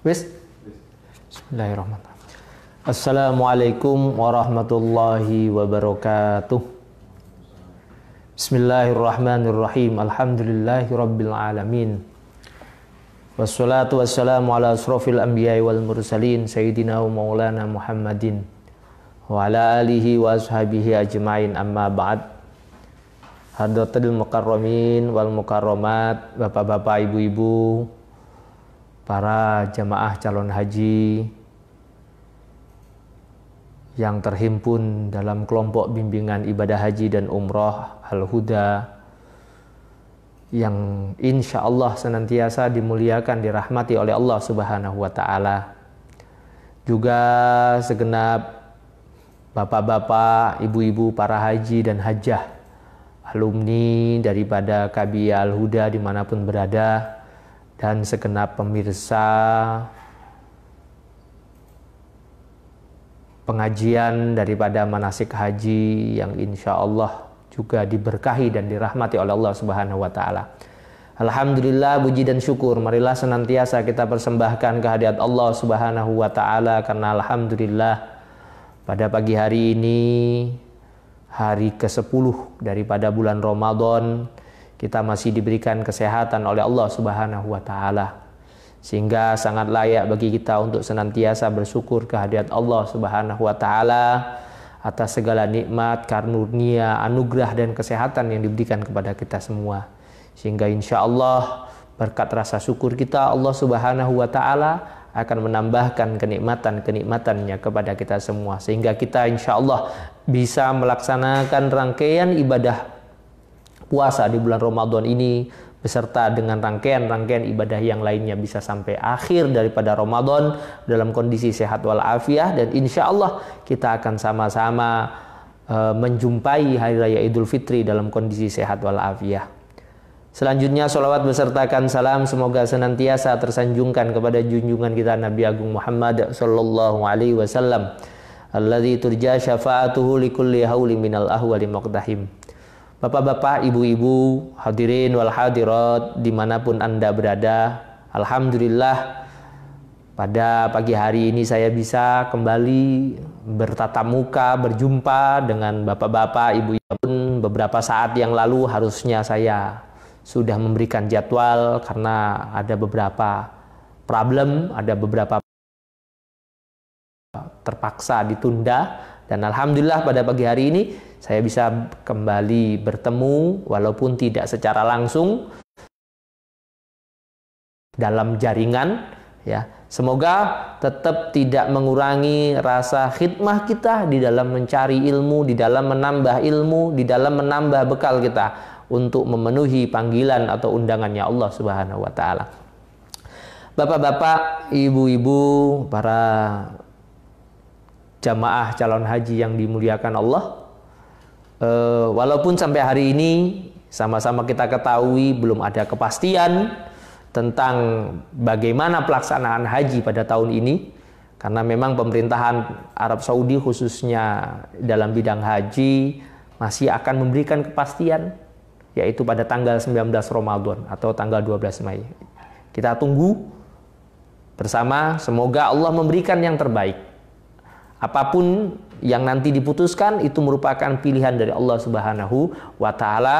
Wis. Bismillahirrahmanirrahim. Assalamualaikum warahmatullahi wabarakatuh. Bismillahirrahmanirrahim. Alhamdulillahirabbil alamin. Wassalatu wassalamu ala asrofil anbiya'i wal mursalin sayyidina wa maulana Muhammadin wa ala alihi wa ashabihi ajma'in, amma ba'd. Hadratul mukarramin wal mukarramat, bapak-bapak, ibu-ibu, para jamaah calon haji yang terhimpun dalam kelompok bimbingan ibadah haji dan umroh Al-Huda, yang insya Allah senantiasa dimuliakan, dirahmati oleh Allah Subhanahu wa Ta'ala. Juga segenap bapak-bapak, ibu-ibu, para haji dan hajjah, alumni daripada KBI Al-Huda dimanapun berada, dan segenap pemirsa pengajian daripada manasik haji yang insya Allah juga diberkahi dan dirahmati oleh Allah Subhanahu wa Ta'ala. Alhamdulillah, puji dan syukur marilah senantiasa kita persembahkan kehadirat Allah Subhanahu wa Ta'ala, karena alhamdulillah pada pagi hari ini, hari ke-10 daripada bulan Ramadan, kita masih diberikan kesehatan oleh Allah Subhanahu wa Ta'ala, sehingga sangat layak bagi kita untuk senantiasa bersyukur kehadirat Allah Subhanahu wa Ta'ala atas segala nikmat, karunia, anugerah dan kesehatan yang diberikan kepada kita semua. Sehingga insya Allah berkat rasa syukur kita, Allah Subhanahu wa Ta'ala akan menambahkan kenikmatan-kenikmatannya kepada kita semua, sehingga kita insya Allah bisa melaksanakan rangkaian ibadah puasa di bulan Ramadan ini beserta dengan rangkaian-rangkaian ibadah yang lainnya bisa sampai akhir daripada Ramadan dalam kondisi sehat walafiat, dan insya Allah kita akan sama-sama menjumpai Hari Raya Idul Fitri dalam kondisi sehat walafiat. Selanjutnya sholawat besertakan salam semoga senantiasa tersanjungkan kepada junjungan kita Nabi Agung Muhammad sallallahu alaihi wasallam, alladzi turja syafa'atuhu likulli hauli minal ahwali muqtahim. Bapak-bapak, ibu-ibu, hadirin wal hadirat dimanapun Anda berada, alhamdulillah pada pagi hari ini saya bisa kembali bertatap muka, berjumpa dengan bapak-bapak, ibu-ibu. Pun beberapa saat yang lalu harusnya saya sudah memberikan jadwal karena ada beberapa problem, ada beberapa terpaksa ditunda, dan alhamdulillah pada pagi hari ini saya bisa kembali bertemu walaupun tidak secara langsung dalam jaringan, ya. Semoga tetap tidak mengurangi rasa khidmah kita di dalam mencari ilmu, di dalam menambah ilmu, di dalam menambah bekal kita untuk memenuhi panggilan atau undangannya Allah Subhanahu wa Ta'ala. Bapak-bapak, ibu-ibu, para jamaah calon haji yang dimuliakan Allah, walaupun sampai hari ini sama-sama kita ketahui belum ada kepastian tentang bagaimana pelaksanaan haji pada tahun ini, karena memang pemerintahan Arab Saudi khususnya dalam bidang haji masih akan memberikan kepastian, yaitu pada tanggal 19 Ramadan atau tanggal 12 Mei. Kita tunggu bersama, semoga Allah memberikan yang terbaik. Apapun yang nanti diputuskan itu merupakan pilihan dari Allah Subhanahu wa Ta'ala,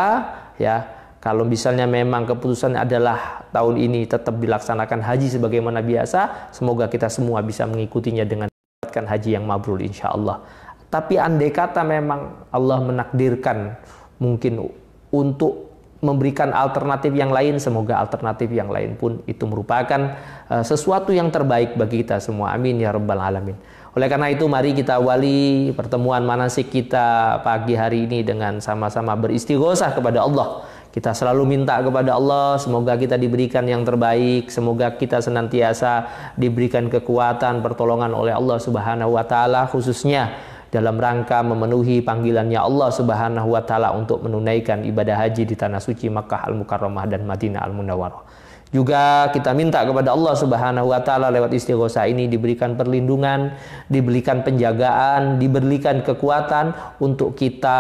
ya. Kalau misalnya memang keputusan adalah tahun ini tetap dilaksanakan haji sebagaimana biasa, semoga kita semua bisa mengikutinya dengan mendapatkan haji yang mabrur insya Allah. Tapi andai kata memang Allah menakdirkan mungkin untuk memberikan alternatif yang lain, semoga alternatif yang lain pun itu merupakan sesuatu yang terbaik bagi kita semua. Amin ya rabbal alamin. Oleh karena itu mari kita awali pertemuan manasik kita pagi hari ini dengan sama-sama beristighosah kepada Allah. Kita selalu minta kepada Allah semoga kita diberikan yang terbaik, semoga kita senantiasa diberikan kekuatan, pertolongan oleh Allah Subhanahu wa Ta'ala, khususnya dalam rangka memenuhi panggilannya Allah Subhanahu wa Ta'ala untuk menunaikan ibadah haji di tanah suci Makkah Al-Mukarramah dan Madinah Al-Munawwarah. Juga kita minta kepada Allah Subhanahu wa Ta'ala lewat istighosah ini diberikan perlindungan, diberikan penjagaan, diberikan kekuatan untuk kita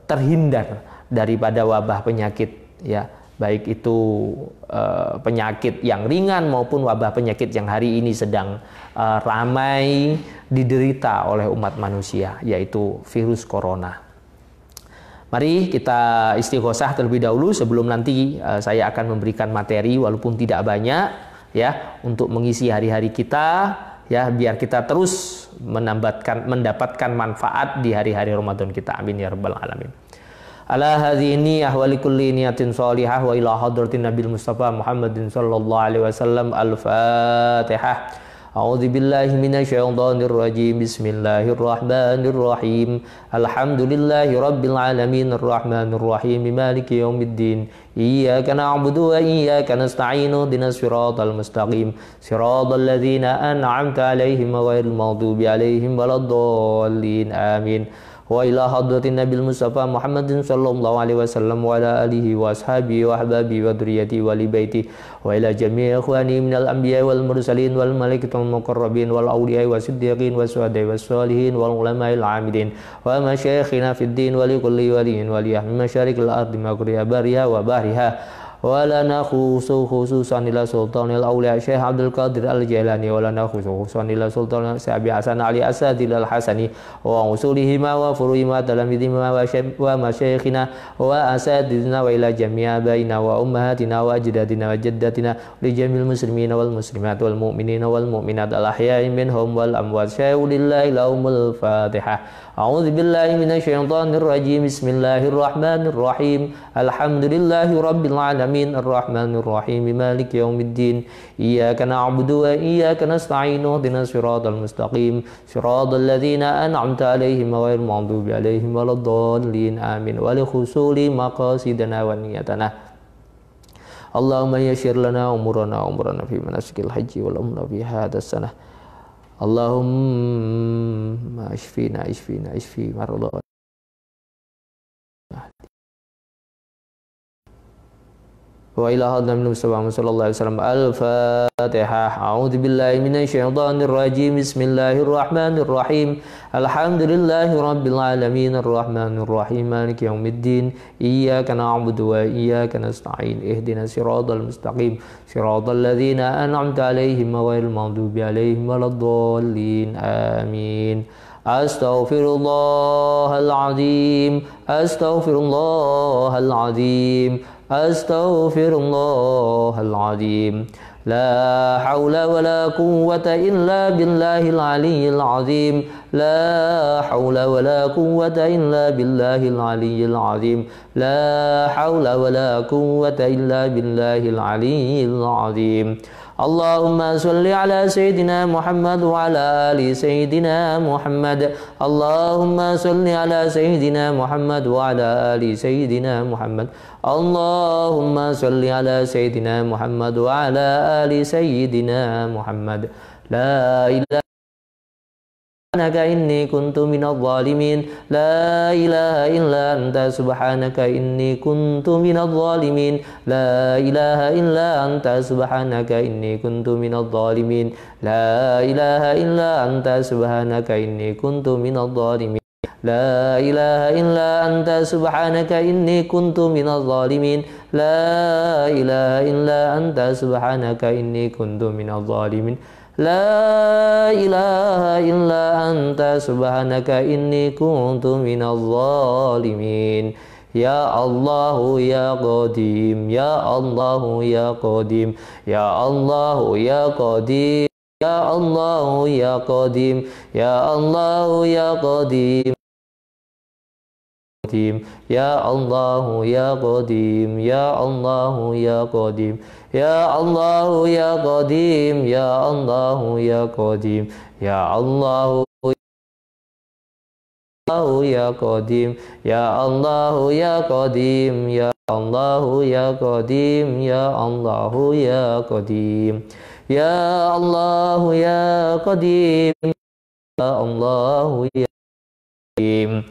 terhindar daripada wabah penyakit, ya, baik itu penyakit yang ringan maupun wabah penyakit yang hari ini sedang ramai diderita oleh umat manusia, yaitu virus corona. Mari kita istighosah terlebih dahulu sebelum nanti saya akan memberikan materi walaupun tidak banyak ya untuk mengisi hari-hari kita ya, biar kita terus mendapatkan manfaat di hari-hari Ramadan kita. Amin ya rabbal alamin. Ala hadhini ahwali kulli niyatin shalihah wa ila hadratin nabil mustafa Muhammadin sallallahu alaihi wasallam. Al-Fatihah. A'udzu billahi minasyaitonir rajim. Bismillahirrahmanirrahim. Alhamdulillahi rabbil alamin arrahmanir rahim maliki yaumiddin. Iyyaka na'budu wa iyyaka nasta'in ihdinas siratal mustaqim siratal ladzina an'amta 'alaihim ghairil maghdubi 'alaihim waladdallin. Amin. Wa ila hadratin nabil mustafa Muhammadin sallallahu alaihi wasallam wa ala alihi wa ashabihi wa ahbabi wa dzurriyyati wa li baiti wa ila jami'i ikhwani minal anbiya'i wal mursalin wal malaikatil muqarrabin wal awliya'i wasiddiqin wasyuhada'i wassalihin wal ulama'il 'amilin wa masyayikhina fid din wa li kulli waliyyin waliyah min masyariqil ardi maghribiha bariha wa bahriha walana khususan ila sultanil auliya Syekh Abdul Qadir Al-Jailani walana khususan ila sultan Syekh Hasan Ali Asadil Al-Hasani wa usulihima wa furuhima talamidhima wa masyayikhina wa asadidina wa ila jami'a baina wa ummahatina wa ajdadina wa jaddatina li jamil muslimina wal muslimat wal mu'minina wal mu'minat al-ahya'i minhum wal amwat. Syai'ulillahi lahumul Fatihah. A'udzu billahi minasyaitonir rajim. Bismillahirrahmanirrahim. Alhamdulillahi rabbil alamin arrahmanir rahim maliki yaumiddin. Iyyaka na'budu wa iyyaka nasta'in ihdinas siratal mustaqim siratal ladzina an'amta 'alaihim ghairil maghdubi 'alaihim waladdallin. Amin. Wa li khusuli maqasidana wa niyatana. Allahumma yassir lana umurana fi manasikil haji wal umrah fi hadha sanah. Allahumma ishfi marḍana wa ila hadratin Mustafa sallallahu alaihi wasallam. Al-Fatihah. A'udzu billahi minasyaitonir rajim. Bismillahirrahmanirrahim. Alhamdulillahi rabbil alamin arrahmanir rahim maliki yaumiddin. Iyyaka na'budu wa iyyaka nasta'in ihdinas siratal mustaqim siratal ladzina an'amta 'alaihim ghairil maghdubi 'alaihim waladdallin. Amin. Astaghfirullahal azim. Astaghfirullahal azim. Astaghfirullahal azim. La haula wa la quwwata illa billahil aliyyil azim. La haula wa la quwwata illa billahil aliyyil azim. La haula wa la quwwata illa billahil aliyyil azim. Allahumma salli ala Sayyidina Muhammad wa ala ali Sayyidina Muhammad. Allahumma salli ala Sayyidina Muhammad wa ala ali Sayyidina Muhammad. Allahumma salli ala Sayyidina Muhammad wa ala ali Sayyidina Muhammad. La ilaha subhanaka inni kuntu minadh dhalimin. La ilaha illa anta subhanaka inni kuntu minadh dhalimin. La ilaha illa anta subhanaka inni kuntu minadh dhalimin. La ilaha illa anta subhanaka inni kuntu minadh dhalimin. La ilaha illa anta subhanaka inni kuntu minadh dhalimin. La ilaha illa anta subhanaka inni kuntu minadh dhalimin. La ilaha illa anta subhanaka inni kuntu minadh dhalimin. Ya Allah ya Qadim, ya Allah ya Qadim, ya Allah ya Qadim, ya Allah ya Qadim, ya Allah ya Qadim. Ya Allah ya Qadim, ya Allah ya Qadim, ya Allah ya Qadim, ya Allah ya Qadim, ya Allah ya Qadim, ya Allah ya Qadim, ya Allah ya Qadim, ya Allah ya Qadim, ya Allah ya Qadim, ya Allah ya Qadim.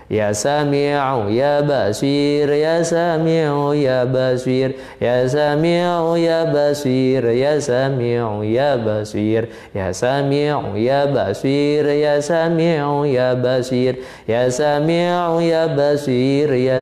Ya Sami'u ya Basir, ya Sami'u ya Basir, ya Sami'u ya Basir, ya Sami'u ya Basir, ya Sami'u ya Basir, ya Sami'u ya Basir, ya Sami'u ya Basir, ya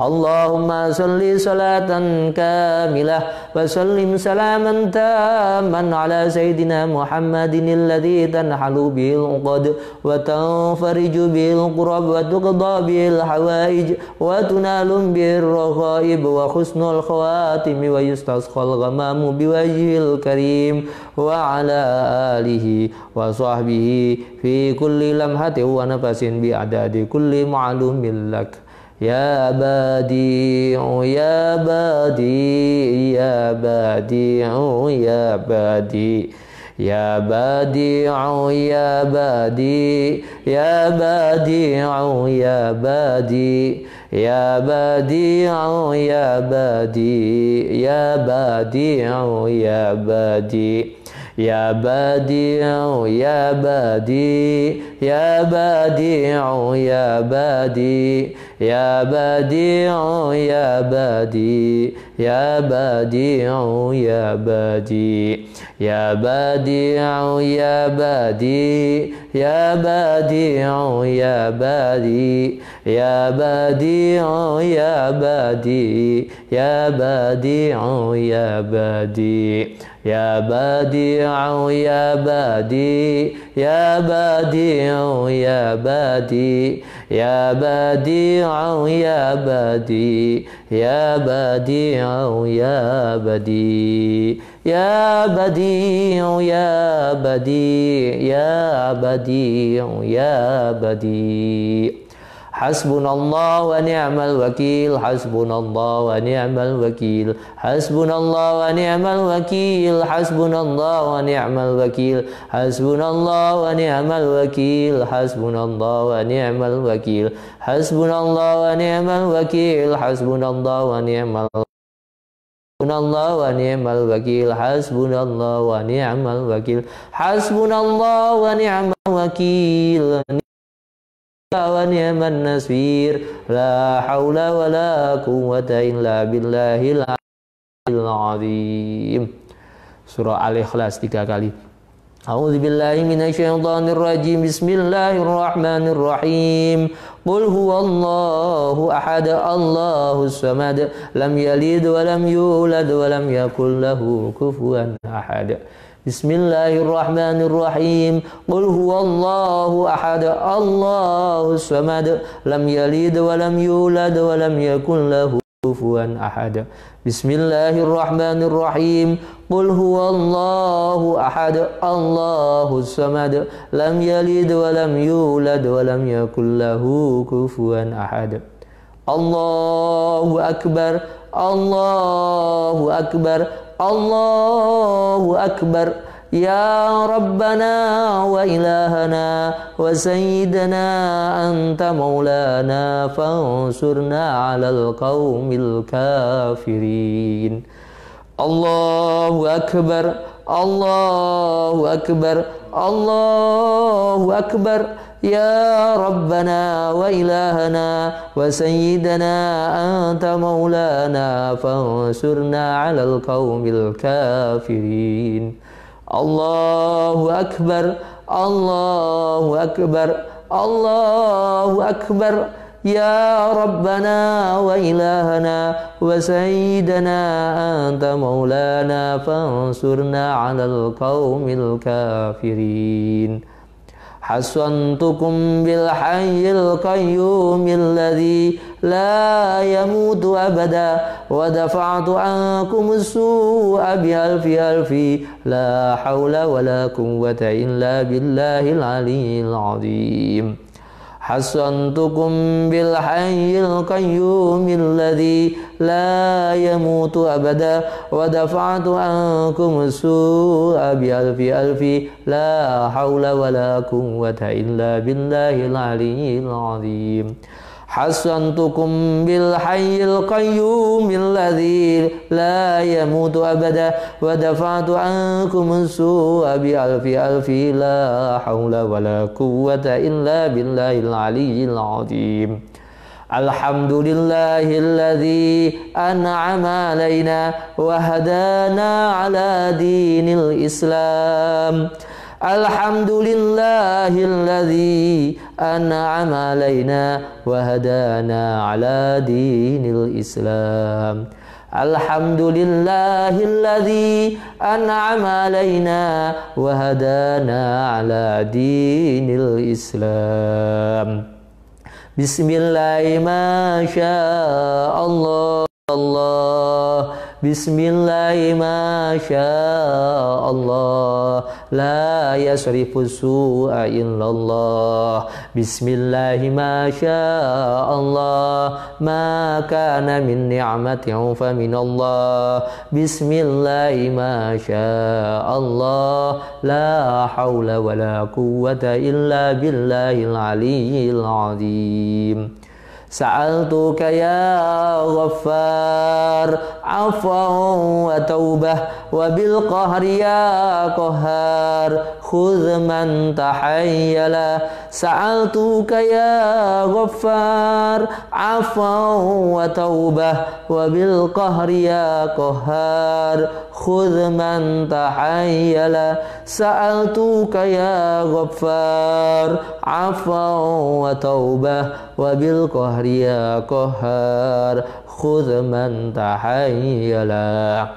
Allahumma salli salatan kamilah wa sallim salaman tamman ala sayyidina Muhammadin alladhi tanhalu bil uqad wa tanfariju bil qurab wa tuqda bil hawaij wa tunalum bir raghaib wa husnul khawatim wa yustasqal ghamamu biwajhil karim wa ala alihi wa sahbihi fi kulli lamhatin wa nafasin bi adadi kulli ma'lumin lak. Ya badi'u ya badi' ya badi'u ya badi' ya badi'u ya badi' ya badi'u ya badi' ya badi'u ya badi' ya badi'u ya badi' ya badi'u ya badi' ya badi'u ya badi' ya badi'u ya badi' ya badi'u ya badi' ya badi'u ya badi' ya badi'u ya badi' ya badi'u ya badi' ya badi'u ya badi' ya badi'u ya badi' ya badi'u ya badi' ya badi'u ya badi' ya badi'u ya badi' ya badi'u ya badi' ya badi'u ya badi'. Hasbunallah wa ni'mal wakil, hasbunallah wa ni'mal wakil, hasbunallah wa ni'mal wakil, hasbunallah wa ni'mal wakil, hasbunallah wa ni'mal wakil, hasbunallah wa ni'mal wakil, hasbunallah wa ni'mal wakil, hasbunallah wa ni'mal hasbunallah wa ni'mal wakil, hasbunallah wa ni'mal wakil, hasbunallah wa ni'mal wakil, wa ni'man nasir, la haula wa la quwwata illa billahil azim. Surah Al-Ikhlas 3 kali. A'udzu billahi minasyaitonir rajim. Bismillahirrahmanirrahim. Qul huwallahu ahad, Allahus samad, lam yalid wa lam yulad wa lam yakul lahu kufuwan ahad. Bismillahirrahmanirrahim. Qul huwallahu ahad, Allahus samad, lam yalid wa lam yulad wa lam yakul lahu kufuwan ahad. Bismillahirrahmanirrahim. Qul huwallahu ahad, Allahus samad, lam yalid wa lam yulad wa lam yakul lahu kufuwan ahad. Allahu akbar, Allahu akbar, Allahu akbar. Ya Rabbana wa ilahana wa sayyidana anta maulana fansurna alal qawmil kafirin. Allahu akbar, Allahu akbar, Allahu akbar. Ya Rabbana wa ilahana wa sayyidana anta maulana fansurna alal qawmil kafirin. Allahu akbar, Allahu akbar, Allahu akbar. Ya Rabbana wa ilahana wa sayyidana anta maulana fansurna alal qawmil kafirin. Hasantukum bil hayyil qayyumil ladzi la yamutu abada wa dafa'tu ankum as-su'a bi alfi alfi la hawla wa la quwwata illa billahil aliyyil azim. Hasantukum bil hayyil qayyumil ladzi la yamutu abada wa dafa'tu ankum as-su'a bi alfi alfi la hawla wa la quwwata illa billahil aliyyil azim. Hasantukum bil hayyil qayyumil ladzi la yamutu abada wa dafa'tu ankum as-su'a bi alfi alfi la hawla wa la quwwata illa billahil aliyyil azim. Alhamdulillahilladzi an'ama alaina wa hadana ala dinil Islam. Alhamdulillahilladzi an'ama alaina wa hadana ala dinil Islam. Alhamdulillahilladzi an'ama alaina wa hadana ala dinil Islam. Bismillahirrahmanirrahim. Masyaallah. Bismillahirrahmanirrahim. Masyaallah. La yasrifu su'a illallah. Bismillahirrahmanirrahim. Masyaallah. Ma kana min ni'matin fa minallah. Bismillahirrahmanirrahim. Masyaallah. La haula wa la quwwata illa billahil aliyyil azim. Sa'altuka ya Ghaffar afwan wa taubah wa bil qahri ya qahhar khudh man tahayyala. Sa'altuka ya Ghaffar afwan wa taubah wa bil qahri ya qahhar khudh man tahayyala. Sa'altuka ya Ghaffar afwan wa taubah wa bil qahri ya qahhar khudh man tahayyala.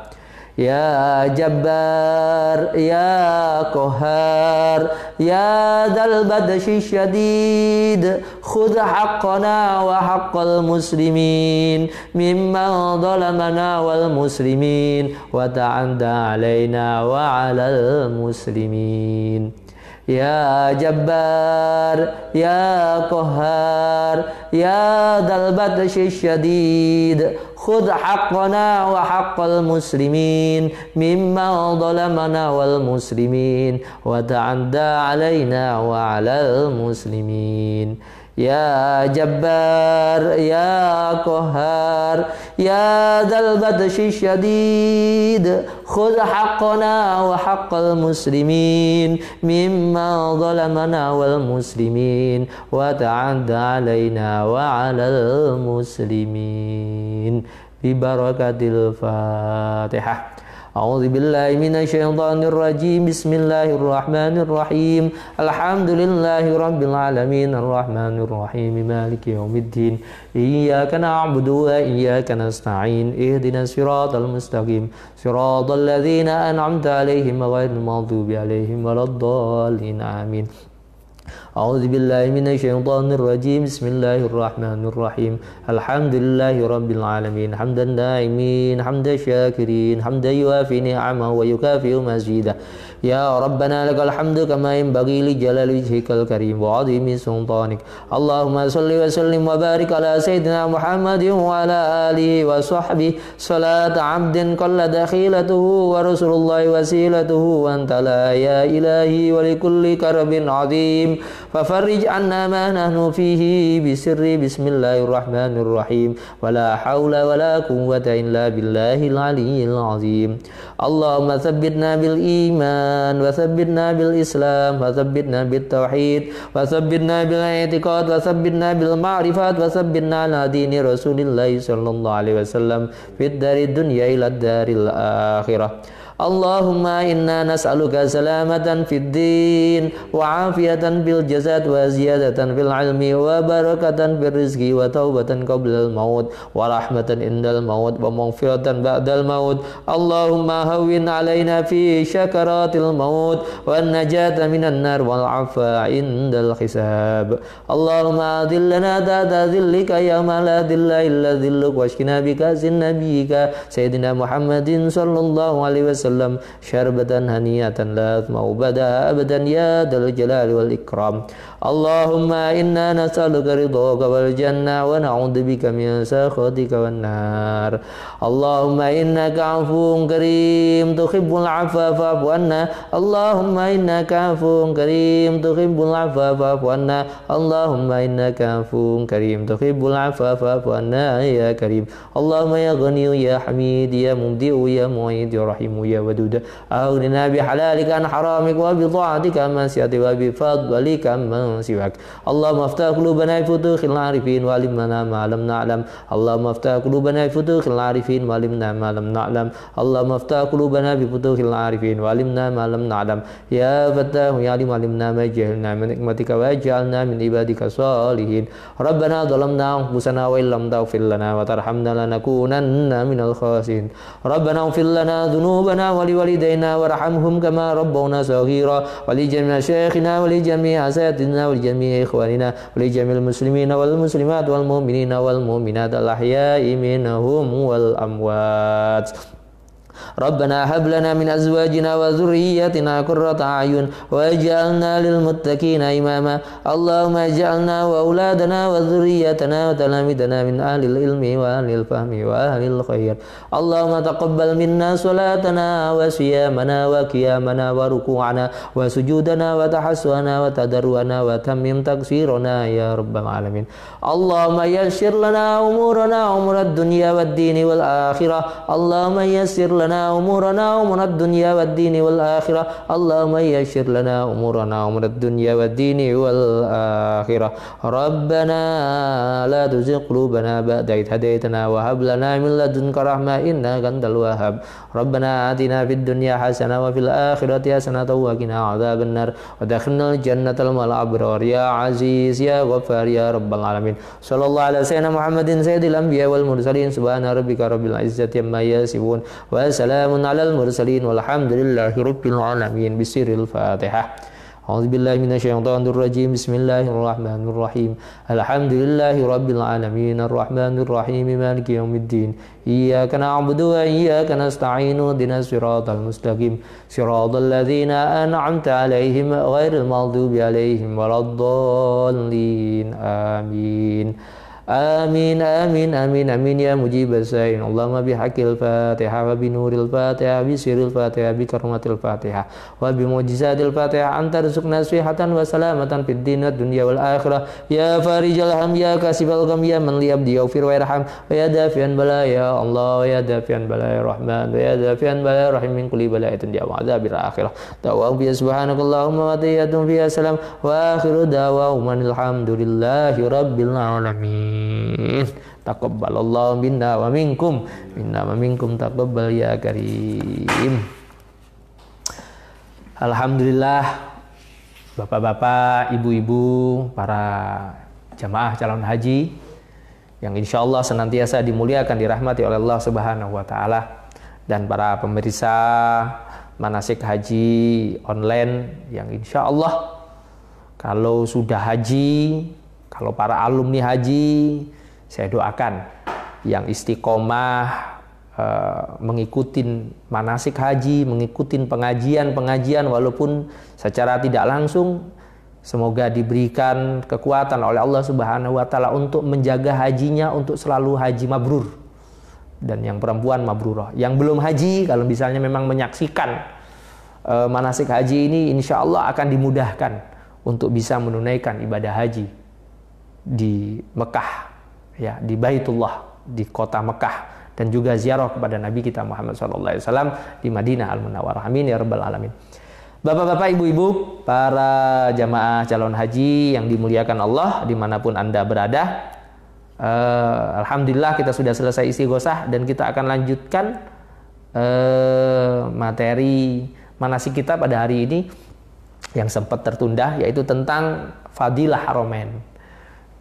Ya Jabbar ya Qahhar ya Dzal Badshi Syadid khudh haqqana wa haqqal muslimin mimman zalamana wal muslimin wa ta'adda alaina wa 'alal muslimin. Ya Jabbar ya Qahhar ya Dzal Badshi Syadid khudh haqqana wa haqqal muslimin mimman zalamana wal muslimin wa ta'adda alaina wa 'alal muslimin. Ya Jabbar ya Qahhar ya Dzal Badshi Syadid khudh haqqana wa haqqal muslimin mimman zalamana wal muslimin wa ta'adda alaina wa 'alal muslimin. Bi barakatil Fatihah. A'udzu billahi minasyaitonir rajim. Bismillahirrahmanirrahim. Alhamdulillahi rabbil alamin arrahmanir rahim maliki yaumiddin. Iyyaka na'budu wa iyyaka nasta'in. Ihdinas siratal mustaqim. Siratal ladzina an'amta 'alaihim ghairil maghdubi 'alaihim waladdallin. Amin. A'udzu billahi minasyaitonir rajim. Bismillahirrahmanirrahim. Alhamdulillahi rabbil alamin hamdan da'imin hamdan syakirin hamdan yuafi ni'amahu wa yukafi'u mazidah. Ya Rabbana lakal hamdu kama yanbaghi li jalali wajhikal karim wa 'azimi sultanik. Allahumma shalli wa sallim wa barik ala sayyidina Muhammadin wa ala alihi wa sahbihi salat 'abdin qalla dakhilatuhu wa rasulullahi wasilatuhu wa anta la ya ilahi wa likulli karbin 'azim. Fafarrij anna ma nahnu fihi bisirri bismillahirrahmanirrahim wa la hawla wa la quwwata illa billahil aliyyil azim. Allahumma thabbitna bil iman wa thabbitna bil islam wa thabbitna bit tauhid wa thabbitna bil i'tiqad wa thabbitna bil ma'rifat wa thabbitna ala dini Rasulillah sallallahu alaihi wasallam fid dari dunya ila daril akhirah. Allahumma inna nas'aluka salamatan fid din wa afiyatan bil jasad wa ziyadatan fil ilmi wa barakatan fil rizqi wa taubatan qabla al maut wa rahmatan indal maut wa maghfiratan ba'dal maut. Allahumma hawwin alaina fi syakaratil maut wa najata minan nar wal afa indal hisab. Allahumma adillana ta'ata dhillika yawma la dhilla illa dhilluk washkina bika sin nabiyyika sayyidina Muhammadin sallallahu alaihi wasallam syarbatan haniyatan la mau bada abadan ya dal jalali wal ikram. Allahumma inna nas'aluka ridhaka wal jannah wa na'udzubika min sakhatika wan nar. Allahumma innaka 'afuwun karim tuhibbul 'afwa fa'fu 'anna. Allahumma innaka 'afuwun karim tuhibbul 'afwa fa'fu 'anna. Allahumma innaka 'afuwun karim tuhibbul 'afwa fa'fu 'anna ya karim. Allahumma ya ghani ya hamid ya mubdi ya mu'id ya rahim ya wadud aghnina bihalalika an haramik wa bi ta'atika man siyati wa bi fadlika man siwak Allahumma aftah qulubana bi futuhil arifin wa alimna ma lam na'lam Allahumma aftah qulubana bi futuhil arifin wa alimna ma lam na'lam Allahumma aftah qulubana bi futuhil arifin wa alimna ma lam na'lam ya fattah ya alim alimna ma jahilna min nikmatika wa ij'alna min ibadika salihin Rabbana zalamna anfusana wa illam taghfir lana wa tarhamna lanakunanna minal khasirin Rabbana ighfir lana dhunubana wa liwalidayna warhamhum kama rabbawna saghira wa li jami'i masyayikhina wa li jami'i asatidzina wa li jami'i ikhwanina wa li jami'il muslimina wal muslimat wal mu'minina wal mu'minat al ahya'i minhum wal amwat Rabbana hab lana min azwajina wa dhurriyyatina qurrata a'yun waj'alna lil muttaqina imama Allahumma ij'alna wa auladana wa dhurriyyatana wa talamidana min ahlil ilmi wa ahlil fahmi wa ahlil khair Allahumma taqabbal minna salatana wa siyamana wa qiyamana wa ruku'ana wa sujudana wa tahassuna wa tadarruana wa tammim taksirana ya rabbal alamin Allahumma yassir lana umurana umurad dunya wad dini wal akhirah Allahumma yassir lana أمورنا أمور الدنيا والدين والآخرة اللهم يسر لنا أمورنا أمور الدنيا والدين والآخرة ربنا لا تزغ قلوبنا بعد إذ هديتنا وهب لنا من لدنك رحمة إنك أنت الوهاب ربنا آتنا في الدنيا حسنة وفي الآخرة حسنة وقنا عذاب النار ودخلنا الجنة مع الأبرار يا عزيز يا غفار يا رب العالمين صلى الله على سيدنا محمد سيد الأنبياء والمرسلين سبحان ربك رب العزة عما يصفون وسلام على المرسلين والحمد لله رب العالمين بسر الفاتحة أعوذ بالله من الشيطان الرجيم بسم الله الرحمن الرحيم الحمد لله رب العالمين الرحمن الرحيم مالك يوم الدين إياك نعبد وإياك نستعين اهدنا الصراط المستقيم صراط الذين أنعمت عليهم غير المغضوب عليهم ولا الضالين آمين آمين آمين آمين آمين يا مجيب السائلين اللهم بحق الفاتحة وبنور الفاتحة بسر الفاتحة بكرمة الفاتحة وبمعجزات الفاتحة أن ترزقنا صحة وسلامة في الدين والدنيا والآخرة يا فارج الهم يا كاشف الغم يا من ليبدي يغفر ويرحم ويا دافعا بلاء يا الله ويا دافعا بلاء الرحمن ويا دافعا بلاء الرحيم من كل بلاء الدنيا وعذاب الآخرة دعواهم فيها سبحانك اللهم وتحياتهم فيها سلام وآخر دعواهم الحمد لله رب العالمين Taqabbalallahu minna wa minkum taqabbal ya karim. Alhamdulillah bapak-bapak, ibu-ibu, para jamaah calon haji yang insya Allah senantiasa dimuliakan, dirahmati oleh Allah Subhanahu wa Ta'ala, dan para pemirsa manasik haji online yang insya Allah kalau sudah haji, kalau para alumni haji, saya doakan yang istiqomah mengikuti manasik haji, mengikuti pengajian walaupun secara tidak langsung, semoga diberikan kekuatan oleh Allah Subhanahu wa Ta'ala untuk menjaga hajinya untuk selalu haji mabrur. Dan yang perempuan mabrurah. Yang belum haji, kalau misalnya memang menyaksikan manasik haji ini, insya Allah akan dimudahkan untuk bisa menunaikan ibadah haji di Mekah, ya, di Baitullah, di kota Mekah, dan juga ziarah kepada Nabi kita Muhammad SAW di Madinah Al-Munawwarah. Amin ya rabbal alamin. Bapak-bapak, ibu-ibu, para jamaah calon haji yang dimuliakan Allah dimanapun Anda berada, alhamdulillah kita sudah selesai istighosah dan kita akan lanjutkan materi manasik kita pada hari ini yang sempat tertunda, yaitu tentang fadilah Haramain,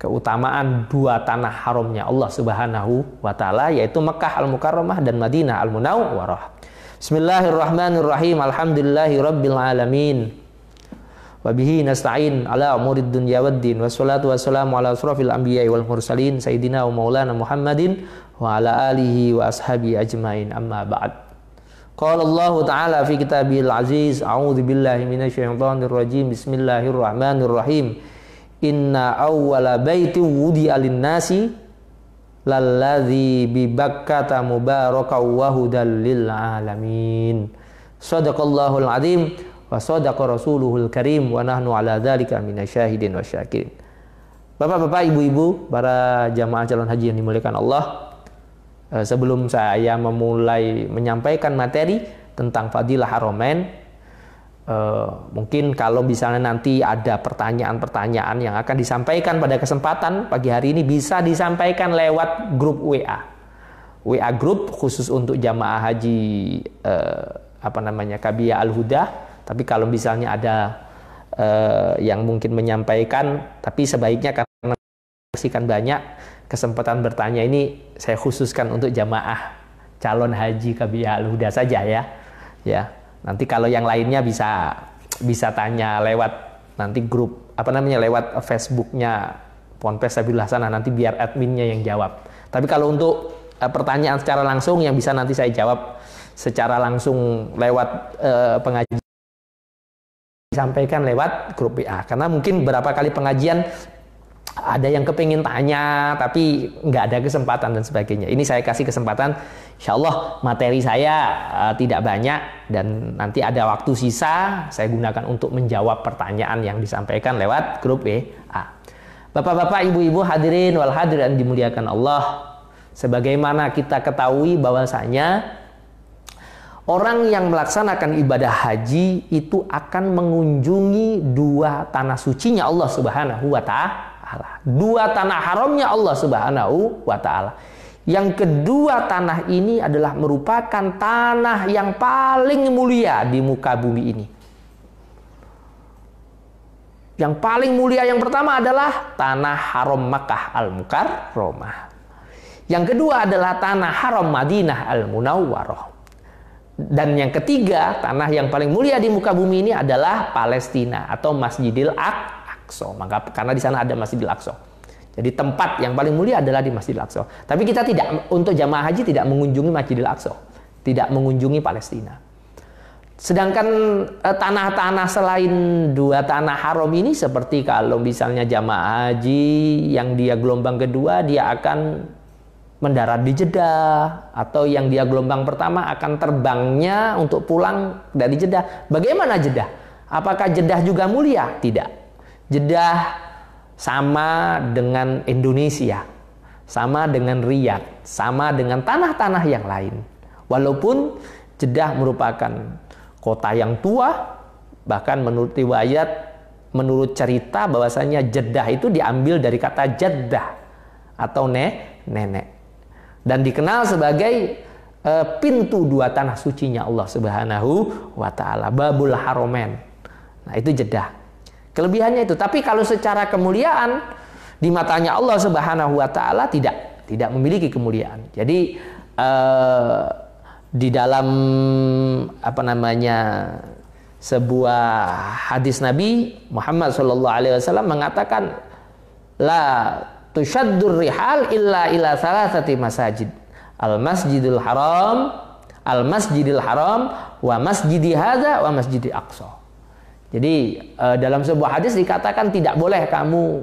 keutamaan dua tanah haramnya Allah Subhanahu wa Ta'ala, yaitu Mekah Al-Mukarramah dan Madinah Al-Munawwarah. Bismillahirrahmanirrahim. Alhamdulillahi rabbil alamin. Wa bihi nasta'in ala umurid dunya waddin. Wassalatu wassalamu ala asrafil anbiya'i wal mursalin sayyidina wa maulana Muhammadin wa ala alihi wa ashabi ajmain. Amma ba'd. Qala Allah Ta'ala fi kitabil aziz. A'udzu billahi minasyaitonir rajim. Bismillahirrahmanirrahim. Inna awwala baiti wudi'a lin-nasi lalladzi bi Bakkata mubarakan wa hudal lil alamin. Shadaqallahul azim wa shadaqa rasuluhul karim wa nahnu ala dzalika minasyahidin wasyakirin. Bapak-bapak, ibu-ibu, para jamaah calon haji yang dimuliakan Allah, sebelum saya memulai menyampaikan materi, tentang fadilah Haramain. Mungkin kalau misalnya nanti ada pertanyaan-pertanyaan yang akan disampaikan pada kesempatan pagi hari ini, bisa disampaikan lewat grup WA grup khusus untuk jamaah haji Kabia Al-Huda. Tapi kalau misalnya ada yang mungkin menyampaikan, tapi sebaiknya karena kasihkan banyak kesempatan bertanya ini, saya khususkan untuk jamaah calon haji Kabia Al-Huda saja ya. Nanti kalau yang lainnya bisa tanya lewat nanti grup lewat Facebooknya Ponpes Sabilullah sana, nanti biar adminnya yang jawab. Tapi kalau untuk pertanyaan secara langsung yang bisa nanti saya jawab secara langsung lewat pengajian, disampaikan lewat grup WA. Karena mungkin berapa kali pengajian ada yang kepingin tanya tapi nggak ada kesempatan dan sebagainya. Ini saya kasih kesempatan, insya Allah materi saya tidak banyak dan nanti ada waktu sisa saya gunakan untuk menjawab pertanyaan yang disampaikan lewat grup WA. Bapak-bapak, ibu-ibu, hadirin wal hadirin dimuliakan Allah. Sebagaimana kita ketahui bahwasanya orang yang melaksanakan ibadah haji itu akan mengunjungi dua tanah sucinya Allah Subhanahu wa Ta'ala. Dua tanah haramnya Allah Subhanahu wa Ta'ala. Yang kedua tanah ini adalah merupakan tanah yang paling mulia di muka bumi ini. Yang paling mulia yang pertama adalah tanah haram Makkah Al-Mukarramah. Yang kedua adalah tanah haram Madinah Al-Munawwarah. Dan yang ketiga, tanah yang paling mulia di muka bumi ini adalah Palestina atau Masjidil Aqsa. Maka karena di sana ada Masjidil Aqsa. Jadi tempat yang paling mulia adalah di Masjidil Aqsa. Tapi kita tidak, untuk jamaah haji tidak mengunjungi Masjidil Aqsa, tidak mengunjungi Palestina. Sedangkan tanah-tanah selain dua tanah haram ini, seperti kalau misalnya jamaah haji yang dia gelombang kedua, dia akan mendarat di Jeddah, atau yang dia gelombang pertama akan terbangnya untuk pulang dari Jeddah. Bagaimana Jeddah? Apakah Jeddah juga mulia? Tidak. Jeddah sama dengan Indonesia, sama dengan Riyadh, sama dengan tanah-tanah yang lain. Walaupun Jeddah merupakan kota yang tua, bahkan menurut riwayat, menurut cerita bahwasanya Jeddah itu diambil dari kata Jaddah atau nenek. Dan dikenal sebagai pintu dua tanah sucinya Allah Subhanahu wa Ta'ala, Babul Haramain. Nah, itu Jeddah. Kelebihannya itu. Tapi kalau secara kemuliaan di matanya Allah Subhanahu wa Ta'ala tidak memiliki kemuliaan. Jadi di dalam sebuah hadis Nabi Muhammad SAW mengatakan, la tushaddur rihal illa ila thalathati masajid, al masjidil haram wa masjidi hadza wa masjidi aqsa. Jadi dalam sebuah hadis dikatakan tidak boleh kamu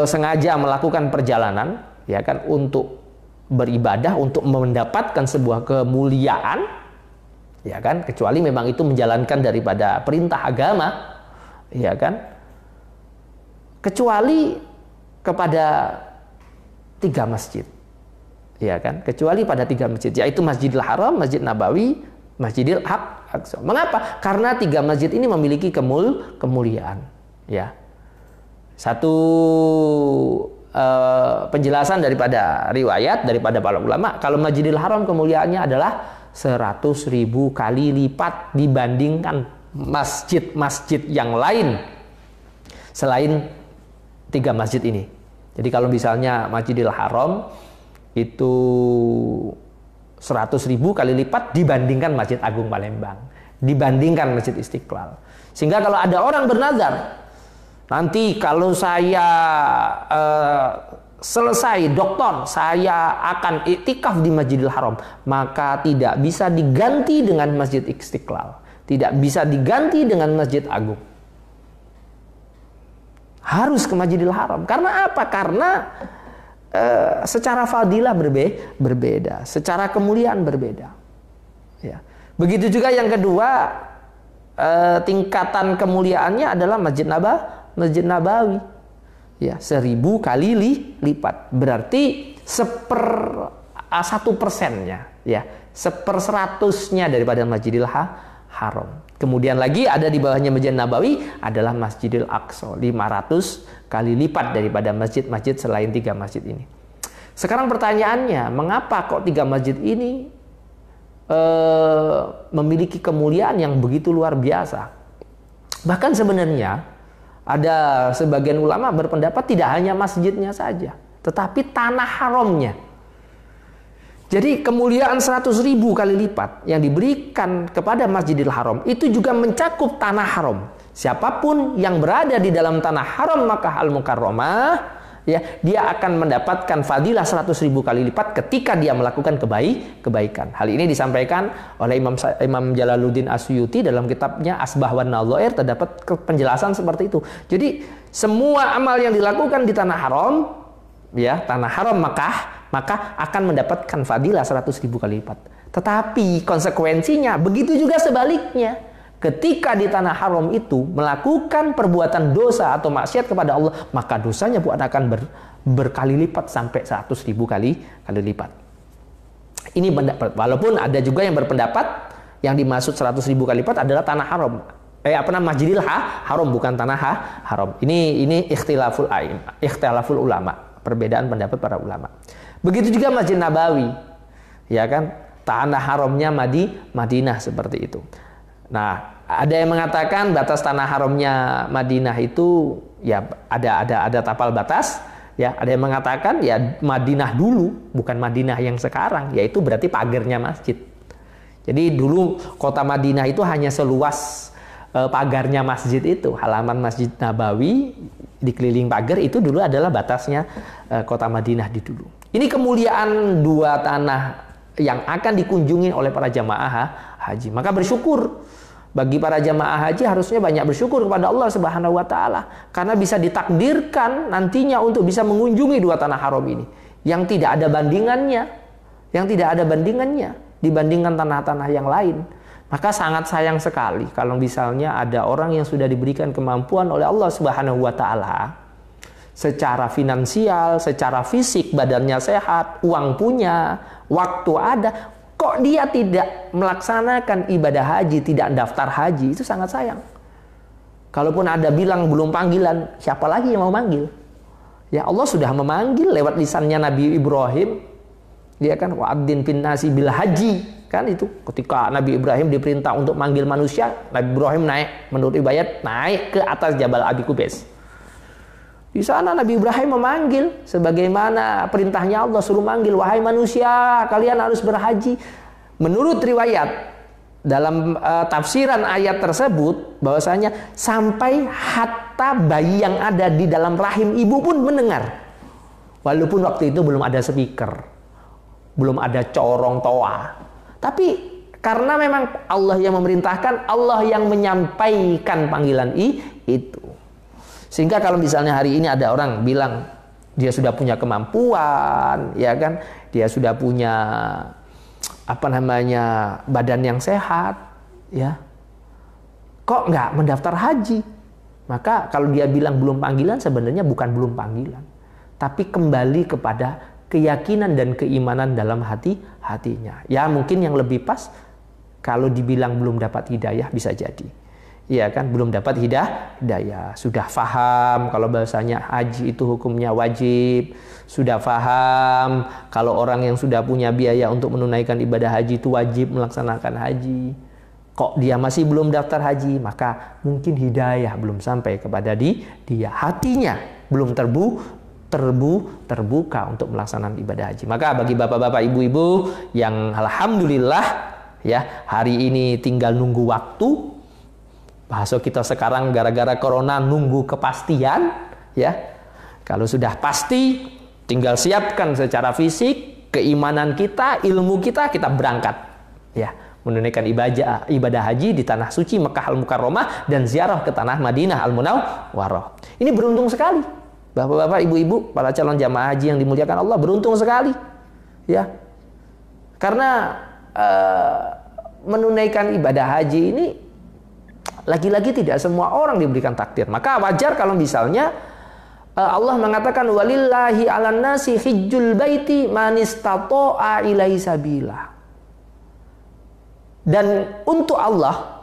sengaja melakukan perjalanan, ya kan, untuk beribadah, untuk mendapatkan sebuah kemuliaan, ya kan, kecuali memang itu menjalankan daripada perintah agama, ya kan, kecuali kepada 3 masjid, ya kan, kecuali pada 3 masjid, yaitu Masjidil Haram, Masjid Nabawi, Masjidil Aqsa. Mengapa? Karena 3 masjid ini memiliki kemuliaan. Ya, satu penjelasan daripada riwayat daripada para ulama, kalau Masjidil Haram kemuliaannya adalah 100.000 kali lipat dibandingkan masjid-masjid yang lain selain 3 masjid ini. Jadi kalau misalnya Masjidil Haram itu 100.000 kali lipat dibandingkan Masjid Agung Palembang, dibandingkan Masjid Istiqlal. Sehingga kalau ada orang bernazar, nanti kalau saya selesai doktor, saya akan iktikaf di Masjidil Haram, maka tidak bisa diganti dengan Masjid Istiqlal, tidak bisa diganti dengan Masjid Agung. Harus ke Masjidil Haram. Karena apa? Karena secara fadilah berbeda, secara kemuliaan berbeda. Ya. Begitu juga yang kedua, tingkatan kemuliaannya adalah Masjid Nabawi. Ya, 1000 kali lipat. Berarti 1%-nya, ya, 1/100-nya daripada Masjidil Haram. Kemudian lagi ada di bawahnya Masjid Nabawi adalah Masjidil Aqsa, 500 kali lipat daripada masjid-masjid selain 3 masjid ini. Sekarang pertanyaannya, mengapa kok 3 masjid ini memiliki kemuliaan yang begitu luar biasa? Bahkan sebenarnya ada sebagian ulama berpendapat tidak hanya masjidnya saja, tetapi tanah haramnya. Jadi kemuliaan 100.000 kali lipat yang diberikan kepada Masjidil Haram itu juga mencakup tanah haram. Siapapun yang berada di dalam tanah haram Makkah Al-Mukarramah, ya, dia akan mendapatkan fadilah 100.000 kali lipat ketika dia melakukan kebaikan. Hal ini disampaikan oleh Imam Jalaluddin Asyuti dalam kitabnya Asbah wan Nadhair, terdapat penjelasan seperti itu. Jadi semua amal yang dilakukan di tanah haram, ya, tanah haram Makkah, maka akan mendapatkan fadilah 100.000 kali lipat. Tetapi konsekuensinya begitu juga sebaliknya. Ketika di tanah haram itu melakukan perbuatan dosa atau maksiat kepada Allah, maka dosanya pun akan berkali lipat sampai 100.000 kali lipat. Ini walaupun ada juga yang berpendapat yang dimaksud 100.000 kali lipat adalah tanah haram. Masjidil Haram, bukan tanah haram. Ini ikhtilaful ulama, perbedaan pendapat para ulama. Begitu juga Masjid Nabawi, ya kan, tanah haramnya Madinah seperti itu. Nah, ada yang mengatakan batas tanah haramnya Madinah itu ya ada tapal batas, ya. Ada yang mengatakan ya Madinah dulu, bukan Madinah yang sekarang, yaitu berarti pagarnya masjid. Jadi dulu kota Madinah itu hanya seluas pagarnya masjid itu, halaman Masjid Nabawi dikeliling pagar itu dulu adalah batasnya kota Madinah di dulu. Ini kemuliaan 2 tanah yang akan dikunjungi oleh para jamaah haji. Maka bersyukur bagi para jamaah haji, harusnya banyak bersyukur kepada Allah Subhanahu wa taala karena bisa ditakdirkan nantinya untuk bisa mengunjungi 2 tanah haram ini yang tidak ada bandingannya, dibandingkan tanah-tanah yang lain. Maka sangat sayang sekali kalau misalnya ada orang yang sudah diberikan kemampuan oleh Allah Subhanahu wa taala secara finansial, secara fisik, badannya sehat, uang punya, waktu ada, kok dia tidak melaksanakan ibadah haji, tidak daftar haji, itu sangat sayang. Kalaupun ada bilang belum panggilan, siapa lagi yang mau manggil? Ya Allah sudah memanggil lewat lisannya Nabi Ibrahim, dia kan wa'adzin fin nasi bil haji, kan itu ketika Nabi Ibrahim diperintah untuk manggil manusia, Nabi Ibrahim naik, menurut riwayat naik ke atas Jabal Abi Qubais. Di sana Nabi Ibrahim memanggil sebagaimana perintahnya Allah, suruh manggil, wahai manusia, kalian harus berhaji. Menurut riwayat dalam tafsiran ayat tersebut bahwasanya sampai hatta bayi yang ada di dalam rahim ibu pun mendengar. Walaupun waktu itu belum ada speaker, belum ada corong toa. Tapi karena memang Allah yang memerintahkan, Allah yang menyampaikan panggilan itu. Sehingga kalau misalnya hari ini ada orang bilang dia sudah punya kemampuan, ya kan, dia sudah punya badan yang sehat, ya, kok nggak mendaftar haji? Maka kalau dia bilang belum panggilan, sebenarnya bukan belum panggilan, tapi kembali kepada keyakinan dan keimanan dalam hatinya. Ya mungkin yang lebih pas kalau dibilang belum dapat hidayah bisa jadi. Iya kan, belum dapat hidayah, sudah faham kalau bahasanya haji itu hukumnya wajib, sudah faham kalau orang yang sudah punya biaya untuk menunaikan ibadah haji itu wajib melaksanakan haji, kok dia masih belum daftar haji, maka mungkin hidayah belum sampai kepada dia, hatinya belum terbuka untuk melaksanakan ibadah haji. Maka bagi bapak-bapak, ibu-ibu yang alhamdulillah ya hari ini tinggal nunggu waktu, bahasa kita sekarang gara-gara corona nunggu kepastian, ya. Kalau sudah pasti, tinggal siapkan secara fisik, keimanan kita, ilmu kita berangkat, ya, menunaikan ibadah haji di tanah suci Makkah Al-Mukarramah dan ziarah ke tanah Madinah Al-Munawwarah. Ini beruntung sekali, bapak-bapak, ibu-ibu, para calon jamaah haji yang dimuliakan Allah, beruntung sekali, ya, karena menunaikan ibadah haji ini lagi-lagi tidak semua orang diberikan takdir. Maka wajar kalau misalnya Allah mengatakan walillahi 'alan nasi hijjul baiti man istata'a ilaihi sabila. Dan untuk Allah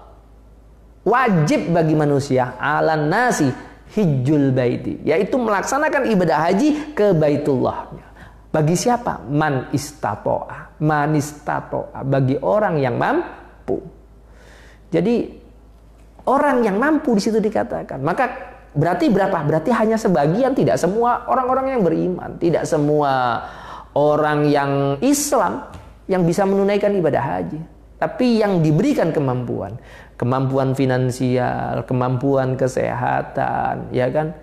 wajib bagi manusia alan nasi hijjul baiti, yaitu melaksanakan ibadah haji ke Baitullah. Bagi siapa? Man istato'a, bagi orang yang mampu. Jadi orang yang mampu di situ dikatakan. Maka berarti berapa? Berarti hanya sebagian, tidak semua orang-orang yang beriman, tidak semua orang yang Islam yang bisa menunaikan ibadah haji. Tapi yang diberikan kemampuan finansial, kemampuan kesehatan, ya kan?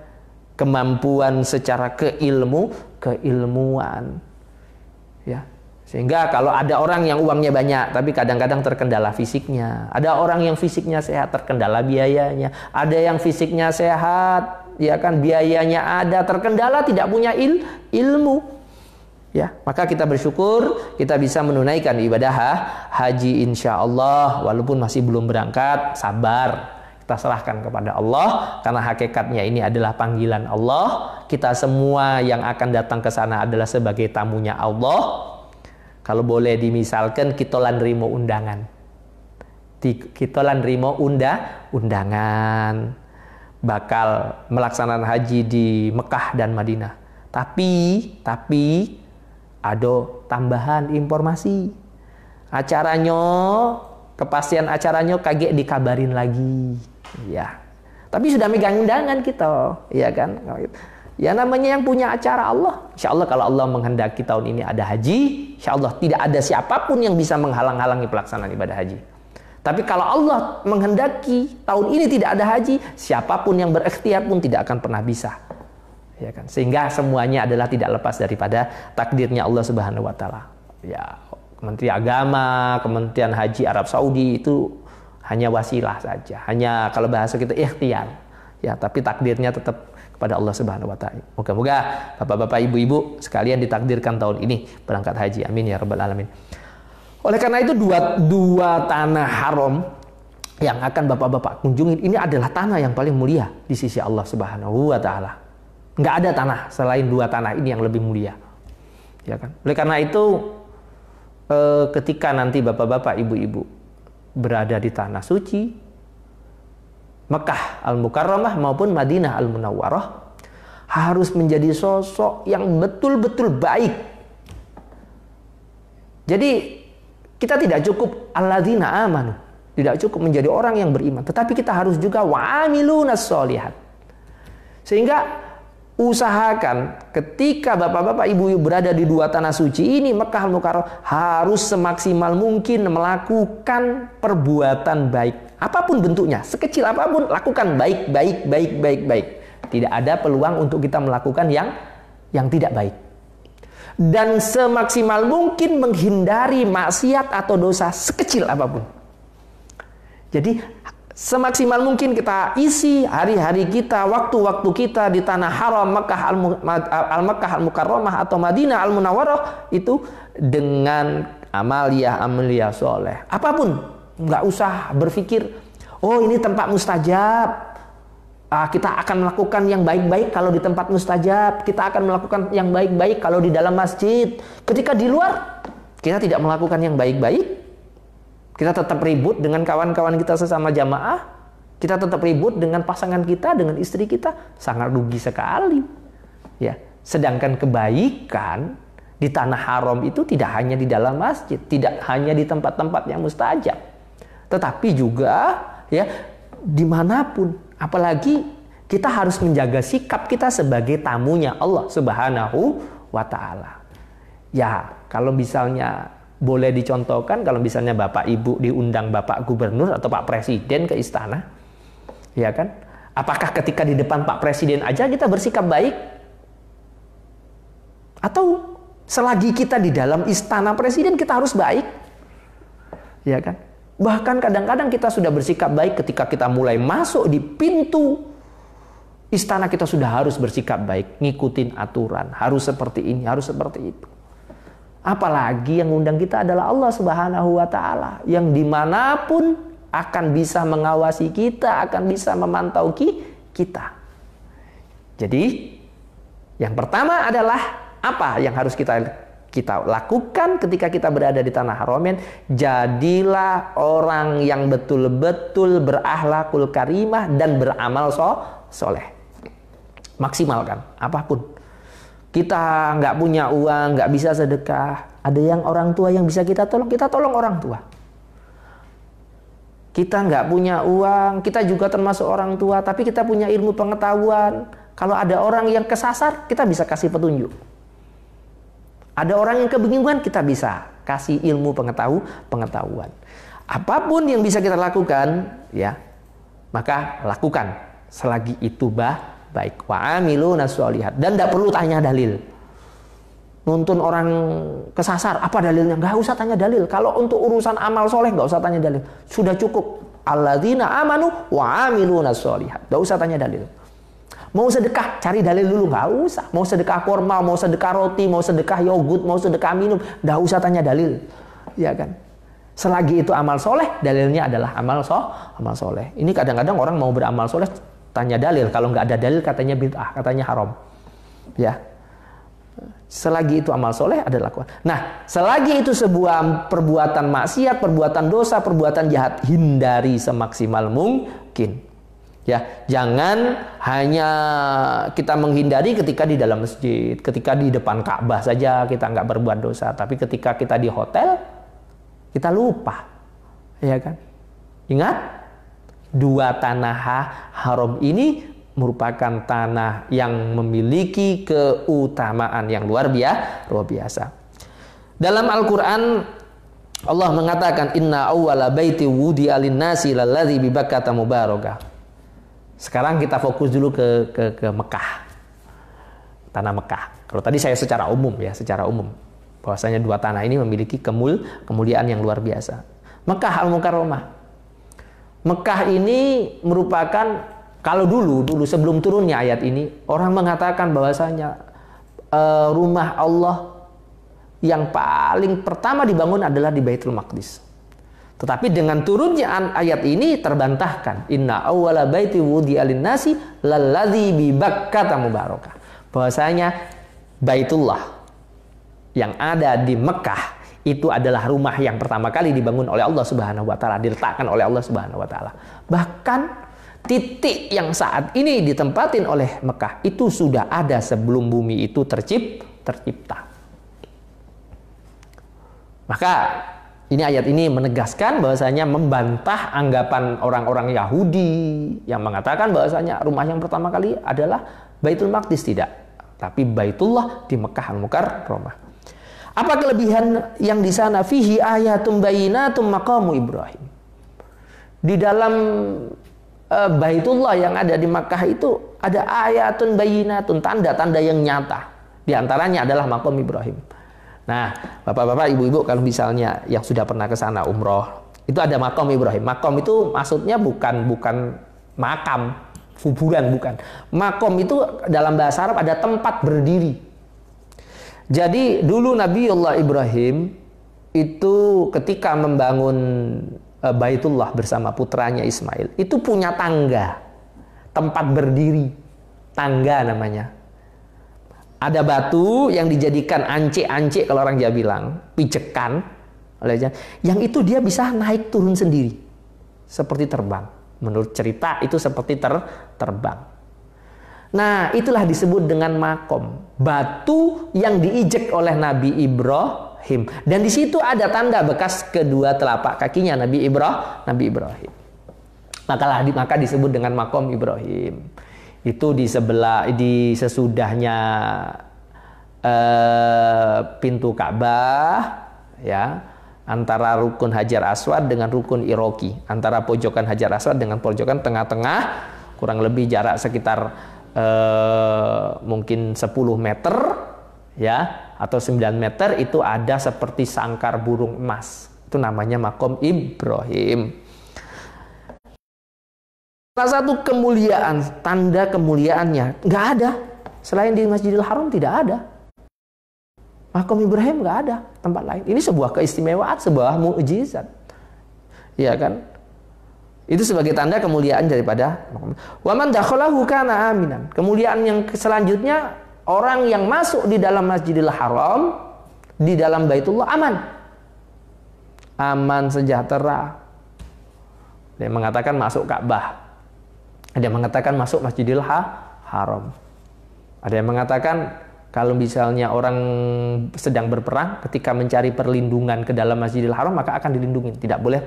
Kemampuan secara keilmuan. Ya. Sehingga kalau ada orang yang uangnya banyak tapi kadang-kadang terkendala fisiknya, ada orang yang fisiknya sehat terkendala biayanya, ada yang fisiknya sehat, ya kan, biayanya ada, terkendala tidak punya ilmu. Ya, maka kita bersyukur kita bisa menunaikan ibadah haji insya Allah. Walaupun masih belum berangkat, sabar, kita serahkan kepada Allah, karena hakikatnya ini adalah panggilan Allah. Kita semua yang akan datang ke sana adalah sebagai tamunya Allah. Kalau boleh dimisalkan, kita lan rimo undangan, undangan bakal melaksanakan haji di Mekah dan Madinah. Tapi ada tambahan informasi. Acaranya, kepastian acaranya kagak dikabarin lagi. Ya. Tapi sudah megang undangan kita, ya kan? Ya namanya yang punya acara Allah. Insya Allah kalau Allah menghendaki tahun ini ada haji, insya Allah tidak ada siapapun yang bisa menghalang-halangi pelaksanaan ibadah haji. Tapi kalau Allah menghendaki tahun ini tidak ada haji, siapapun yang berikhtiar pun tidak akan pernah bisa. Ya kan? Sehingga semuanya adalah tidak lepas daripada takdirnya Allah Subhanahu wa taala. Ya, Kementerian Agama, Kementerian Haji Arab Saudi itu hanya wasilah saja. Hanya kalau bahasa kita ikhtiar. Ya, tapi takdirnya tetap kepada Allah Subhanahu wa taala. Moga-moga Bapak-bapak, Ibu-ibu sekalian ditakdirkan tahun ini berangkat haji. Amin ya rabbal alamin. Oleh karena itu dua tanah haram yang akan Bapak-bapak kunjungi ini adalah tanah yang paling mulia di sisi Allah Subhanahu wa taala. Nggak ada tanah selain dua tanah ini yang lebih mulia, ya kan? Oleh karena itu, ketika nanti bapak-bapak, ibu-ibu berada di tanah suci, Mekah Al-Mukarramah maupun Madinah Al-Munawwarah, harus menjadi sosok yang betul-betul baik. Jadi kita tidak cukup alladzina amanu, tidak cukup menjadi orang yang beriman, tetapi kita harus juga wa'amilunas sholihat. Sehingga usahakan ketika bapak-bapak, ibu-ibu berada di dua tanah suci ini, Mekah Al-Mukarramah, harus semaksimal mungkin melakukan perbuatan baik. Apapun bentuknya, sekecil apapun, lakukan baik. Tidak ada peluang untuk kita melakukan yang tidak baik. Dan semaksimal mungkin menghindari maksiat atau dosa sekecil apapun. Jadi semaksimal mungkin kita isi hari-hari kita, waktu-waktu kita di tanah haram Mekah Al-Mukarramah atau Madinah Al-Munawwarah itu dengan amalia soleh. Apapun, nggak usah berpikir, oh ini tempat mustajab, kita akan melakukan yang baik-baik kalau di tempat mustajab, kita akan melakukan yang baik-baik kalau di dalam masjid. Ketika di luar kita tidak melakukan yang baik-baik, kita tetap ribut dengan kawan-kawan kita sesama jamaah, kita tetap ribut dengan pasangan kita, dengan istri kita, sangat rugi sekali. Ya, sedangkan kebaikan di tanah haram itu tidak hanya di dalam masjid, tidak hanya di tempat-tempat yang mustajab, tetapi juga ya dimanapun. Apalagi kita harus menjaga sikap kita sebagai tamunya Allah Subhanahu wa taala. Ya, kalau misalnya boleh dicontohkan, kalau misalnya Bapak Ibu diundang Bapak Gubernur atau Pak Presiden ke istana, ya kan? Apakah ketika di depan Pak Presiden aja kita bersikap baik? Atau selagi kita di dalam istana Presiden kita harus baik? Ya kan? Bahkan kadang-kadang kita sudah bersikap baik ketika kita mulai masuk di pintu istana, kita sudah harus bersikap baik, ngikutin aturan, harus seperti ini, harus seperti itu. Apalagi yang undang kita adalah Allah Subhanahu wa taala, yang dimanapun akan bisa mengawasi kita, akan bisa memantau kita. Jadi yang pertama adalah apa yang harus kita kita lakukan ketika kita berada di tanah haromen, jadilah orang yang betul-betul berakhlakul karimah dan beramal soleh. Maksimalkan apapun. Kita nggak punya uang, nggak bisa sedekah. Ada yang orang tua yang bisa kita tolong orang tua. Kita nggak punya uang, kita juga termasuk orang tua, tapi kita punya ilmu pengetahuan. Kalau ada orang yang kesasar, kita bisa kasih petunjuk. Ada orang yang kebingungan, kita bisa kasih ilmu pengetahuan. Apapun yang bisa kita lakukan, ya, maka lakukan selagi itu baik. Wa amiluna sholihat, dan tidak perlu tanya dalil. Nuntun orang kesasar, apa dalilnya? Nggak usah tanya dalil. Kalau untuk urusan amal soleh nggak usah tanya dalil. Sudah cukup. Alladzina amanu wa amiluna sholihat. Nggak usah tanya dalil. Mau sedekah, cari dalil dulu, nggak usah. Mau sedekah kurma, mau sedekah roti, mau sedekah yogurt, mau sedekah minum, nggak usah tanya dalil, ya kan? Selagi itu amal soleh, dalilnya adalah amal soleh. Ini kadang-kadang orang mau beramal soleh, tanya dalil. Kalau nggak ada dalil, katanya bid'ah, katanya haram, ya. Selagi itu amal soleh adalah lakukan. Nah, selagi itu sebuah perbuatan maksiat, perbuatan dosa, perbuatan jahat, hindari semaksimal mungkin. Ya, jangan hanya kita menghindari ketika di dalam masjid, ketika di depan Ka'bah saja kita nggak berbuat dosa, tapi ketika kita di hotel kita lupa, ya kan? Ingat, dua tanah haram ini merupakan tanah yang memiliki keutamaan yang luar biasa. Dalam Al-Quran Allah mengatakan, Inna awwala baiti wudi'a lin-nasi lalladzi bi Bakkata mubarakah. Sekarang kita fokus dulu ke Mekah, tanah Mekah. Kalau tadi saya secara umum, bahwasanya dua tanah ini memiliki kemuliaan yang luar biasa. Mekah Al-Mukarramah. Mekah ini merupakan, kalau dulu sebelum turunnya ayat ini, orang mengatakan bahwasanya rumah Allah yang paling pertama dibangun adalah di Baitul Maqdis. Tetapi dengan turunnya ayat ini terbantahkan. Inna awwala baiti wudi'a lin-nasi lalladzi bi Bakkata mubarakah. Bahwasanya Baitullah yang ada di Mekah itu adalah rumah yang pertama kali dibangun oleh Allah Subhanahu wa taala, diletakkan oleh Allah Subhanahu wa taala. Bahkan titik yang saat ini ditempatin oleh Mekah itu sudah ada sebelum bumi itu tercipta. Maka ini ayat ini menegaskan bahwasanya membantah anggapan orang-orang Yahudi yang mengatakan bahwasanya rumah yang pertama kali adalah Baitul Maqdis. Tidak, tapi Baitullah di Mekah Al-Mukarramah. Apa kelebihan yang di sana? Fihi ayatum bayyinatum maqamu Ibrahim. Di dalam Baitullah yang ada di Makkah itu ada ayatun bayyinatun, tanda-tanda yang nyata. Di antaranya adalah maqam Ibrahim. Nah, bapak-bapak, ibu-ibu, kalau misalnya yang sudah pernah ke sana umroh, itu ada maqam Ibrahim. Maqam itu maksudnya bukan makam, kuburan, bukan. Maqam itu dalam bahasa Arab ada tempat berdiri. Jadi dulu Nabiullah Ibrahim itu ketika membangun Baitullah bersama putranya Ismail, itu punya tangga, tempat berdiri, tangga namanya. Ada batu yang dijadikan ance-ance, kalau orang Jawa bilang, pijekan, yang itu dia bisa naik turun sendiri, seperti terbang. Menurut cerita itu seperti terbang. Nah, itulah disebut dengan makom, batu yang diijek oleh Nabi Ibrahim, dan di situ ada tanda bekas kedua telapak kakinya Nabi Ibrahim. Maka disebut dengan makom Ibrahim. Itu di sesudahnya pintu Ka'bah, ya, antara rukun Hajar Aswad dengan rukun Iraqi, antara pojokan Hajar Aswad dengan pojokan tengah-tengah, kurang lebih jarak sekitar mungkin 10 meter, ya, atau 9 meter, itu ada seperti sangkar burung emas. Itu namanya makom Ibrahim. Salah satu kemuliaan, tanda kemuliaannya nggak ada selain di Masjidil Haram, tidak ada. Makom Ibrahim nggak ada tempat lain. Ini sebuah keistimewaan, sebuah mukjizat, ya kan? Itu sebagai tanda kemuliaan daripada wa man dakhalahu kana aminan. Kemuliaan yang selanjutnya, orang yang masuk di dalam Masjidil Haram di dalam Baitullah aman. Aman, sejahtera. Ada yang mengatakan masuk Ka'bah. Ada yang mengatakan masuk Masjidil Haram. Ada yang mengatakan kalau misalnya orang sedang berperang, ketika mencari perlindungan ke dalam Masjidil Haram, maka akan dilindungi. Tidak boleh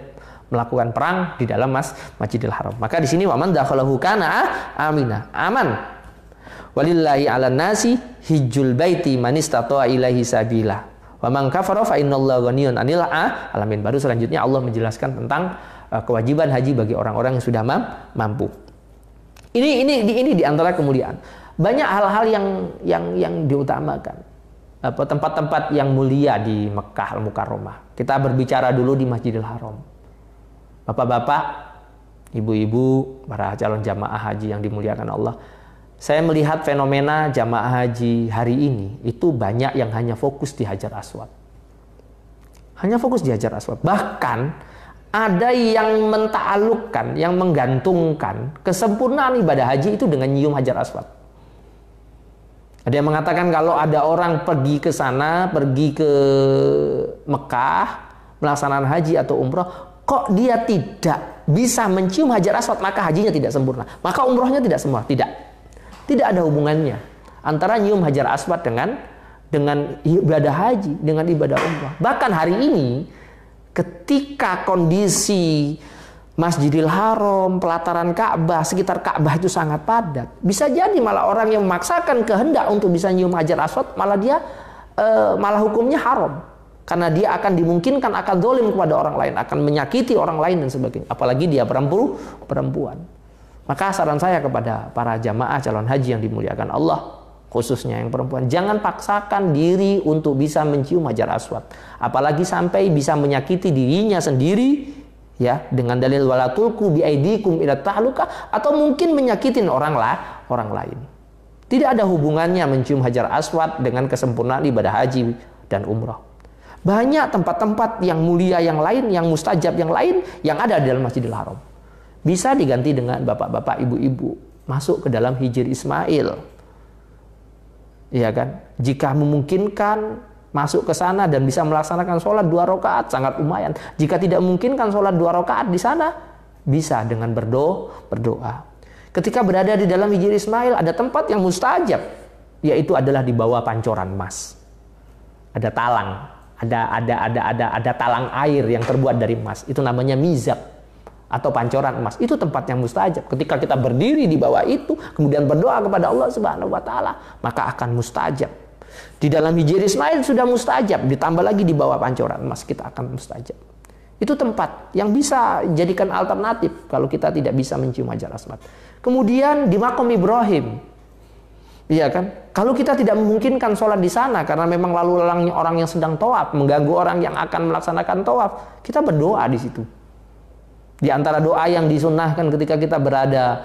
melakukan perang di dalam Masjidil Haram. Maka di sini waman dakhalahu kana amina, aman. Walillahi 'alan nasi hijjul baiti man istata'a ilaihi sabila. Wa man kafara fa innallaha ghaniyun 'anil alamin. Baru selanjutnya Allah menjelaskan tentang kewajiban haji bagi orang-orang yang sudah mampu. Ini di antara kemuliaan. Banyak hal-hal yang diutamakan. Tempat-tempat yang mulia di Mekah Al-Mukarramah. Kita berbicara dulu di Masjidil Haram. Bapak-bapak, ibu-ibu, para calon jamaah haji yang dimuliakan Allah. Saya melihat fenomena jamaah haji hari ini itu banyak yang hanya fokus di Hajar Aswad. Hanya fokus di Hajar Aswad. Bahkan ada yang menta'alukkan, yang menggantungkan kesempurnaan ibadah haji itu dengan nyium Hajar Aswad. Ada yang mengatakan kalau ada orang pergi ke sana, pergi ke Mekah, melaksanakan haji atau umroh, kok dia tidak bisa mencium Hajar Aswad, maka hajinya tidak sempurna. Maka umrohnya tidak sempurna. Tidak ada hubungannya antara nyium Hajar Aswad dengan ibadah haji, dengan ibadah umroh. Bahkan hari ini, ketika kondisi Masjidil Haram, pelataran Ka'bah, sekitar Ka'bah itu sangat padat, bisa jadi malah orang yang memaksakan kehendak untuk bisa nyium Hajar Aswad, malah hukumnya haram. Karena dia akan dimungkinkan akan zalim kepada orang lain, akan menyakiti orang lain dan sebagainya. Apalagi dia perempuan. Maka saran saya kepada para jamaah calon haji yang dimuliakan Allah, khususnya yang perempuan, jangan paksakan diri untuk bisa mencium Hajar Aswad. Apalagi sampai bisa menyakiti dirinya sendiri, ya, dengan dalil wala tulqu bi aidikum ila tahluka, atau mungkin menyakitin orang lain. Tidak ada hubungannya mencium Hajar Aswad dengan kesempurnaan ibadah haji dan umrah. Banyak tempat-tempat yang mulia yang lain, yang mustajab yang lain yang ada di dalam Masjidil Haram. Bisa diganti dengan bapak-bapak, ibu-ibu masuk ke dalam Hijr Ismail. Iya kan? Jika memungkinkan masuk ke sana dan bisa melaksanakan sholat 2 rakaat sangat lumayan. Jika tidak memungkinkan sholat 2 rakaat di sana, bisa dengan berdoa. Ketika berada di dalam Hijr Ismail ada tempat yang mustajab, yaitu adalah di bawah pancoran emas. Ada talang, ada talang air yang terbuat dari emas. Itu namanya mizab atau pancoran emas. Itu tempat yang mustajab. Ketika kita berdiri di bawah itu, kemudian berdoa kepada Allah Subhanahu wa taala, maka akan mustajab. Di dalam Hijr Ismail sudah mustajab, ditambah lagi di bawah pancoran emas kita akan mustajab. Itu tempat yang bisa jadikan alternatif kalau kita tidak bisa mencium Hajar Aswad. Kemudian di Maqam Ibrahim, iya kan? Kalau kita tidak memungkinkan sholat di sana karena memang lalu lalangnya orang yang sedang tawaf, mengganggu orang yang akan melaksanakan tawaf, kita berdoa di situ. Di antara doa yang disunnahkan ketika kita berada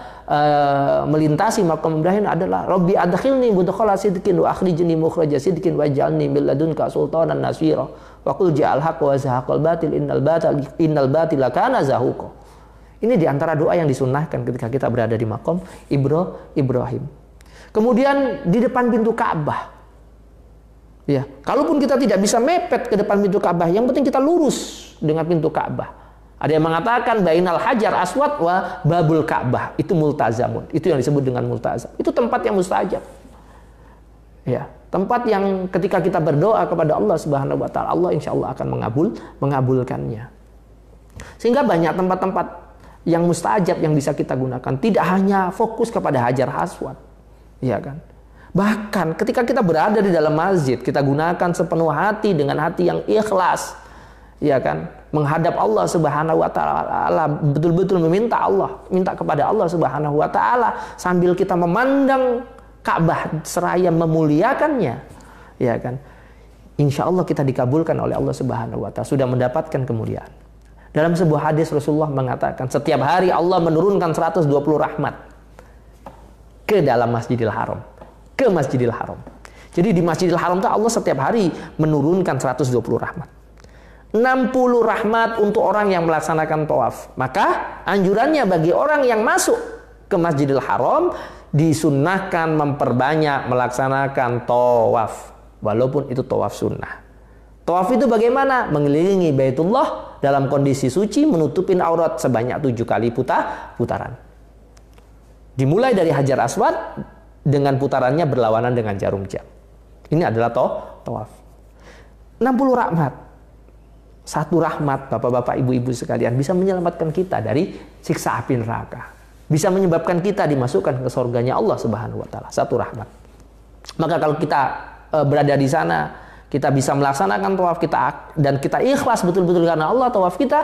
melintasi Maqam Ibrahim adalah Rabbi adkhilni mudkhala sidqin wa akhrijni mukhraja sidqin waj'alni min ladunka sultanan nasira wa qul ja'al haqq wa zahaqal batil innal batila kana zahuqa. Ini di antara doa yang disunnahkan ketika kita berada di Maqam Ibrahim. Kemudian di depan pintu Ka'bah. Ya, kalaupun kita tidak bisa mepet ke depan pintu Ka'bah, yang penting kita lurus dengan pintu Ka'bah. Ada yang mengatakan bainal Hajar Aswad wa babul Ka'bah, itu multazamun. Itu yang disebut dengan multazam. Itu tempat yang mustajab. Ya, tempat yang ketika kita berdoa kepada Allah Subhanahu wa taala, Allah insyaallah akan mengabulkannya. Sehingga banyak tempat-tempat yang mustajab yang bisa kita gunakan, tidak hanya fokus kepada Hajar Aswad. Ya kan? Bahkan ketika kita berada di dalam masjid, kita gunakan sepenuh hati dengan hati yang ikhlas. Ya kan, menghadap Allah Subhanahu wa taala, betul-betul minta kepada Allah Subhanahu wa taala sambil kita memandang Ka'bah seraya memuliakannya. Ya kan? Insya Allah kita dikabulkan oleh Allah Subhanahu wa taala, sudah mendapatkan kemuliaan. Dalam sebuah hadis Rasulullah mengatakan, setiap hari Allah menurunkan 120 rahmat ke dalam Masjidil Haram, ke Masjidil Haram. Jadi di Masjidil Haram itu Allah setiap hari menurunkan 120 rahmat. 60 rahmat untuk orang yang melaksanakan tawaf. Maka anjurannya bagi orang yang masuk ke Masjidil Haram disunnahkan memperbanyak melaksanakan tawaf, walaupun itu tawaf sunnah. Tawaf itu bagaimana? Mengelilingi Baitullah dalam kondisi suci, menutupin aurat sebanyak 7 kali putaran. Dimulai dari Hajar Aswad dengan putarannya berlawanan dengan jarum jam. Ini adalah tawaf. 60 rahmat. Satu rahmat, bapak-bapak, ibu-ibu sekalian, bisa menyelamatkan kita dari siksa api neraka. Bisa menyebabkan kita dimasukkan ke surganya Allah Subhanahu wa taala. Satu rahmat. Maka kalau kita berada di sana, kita bisa melaksanakan tawaf kita dan kita ikhlas betul-betul karena Allah tawaf kita,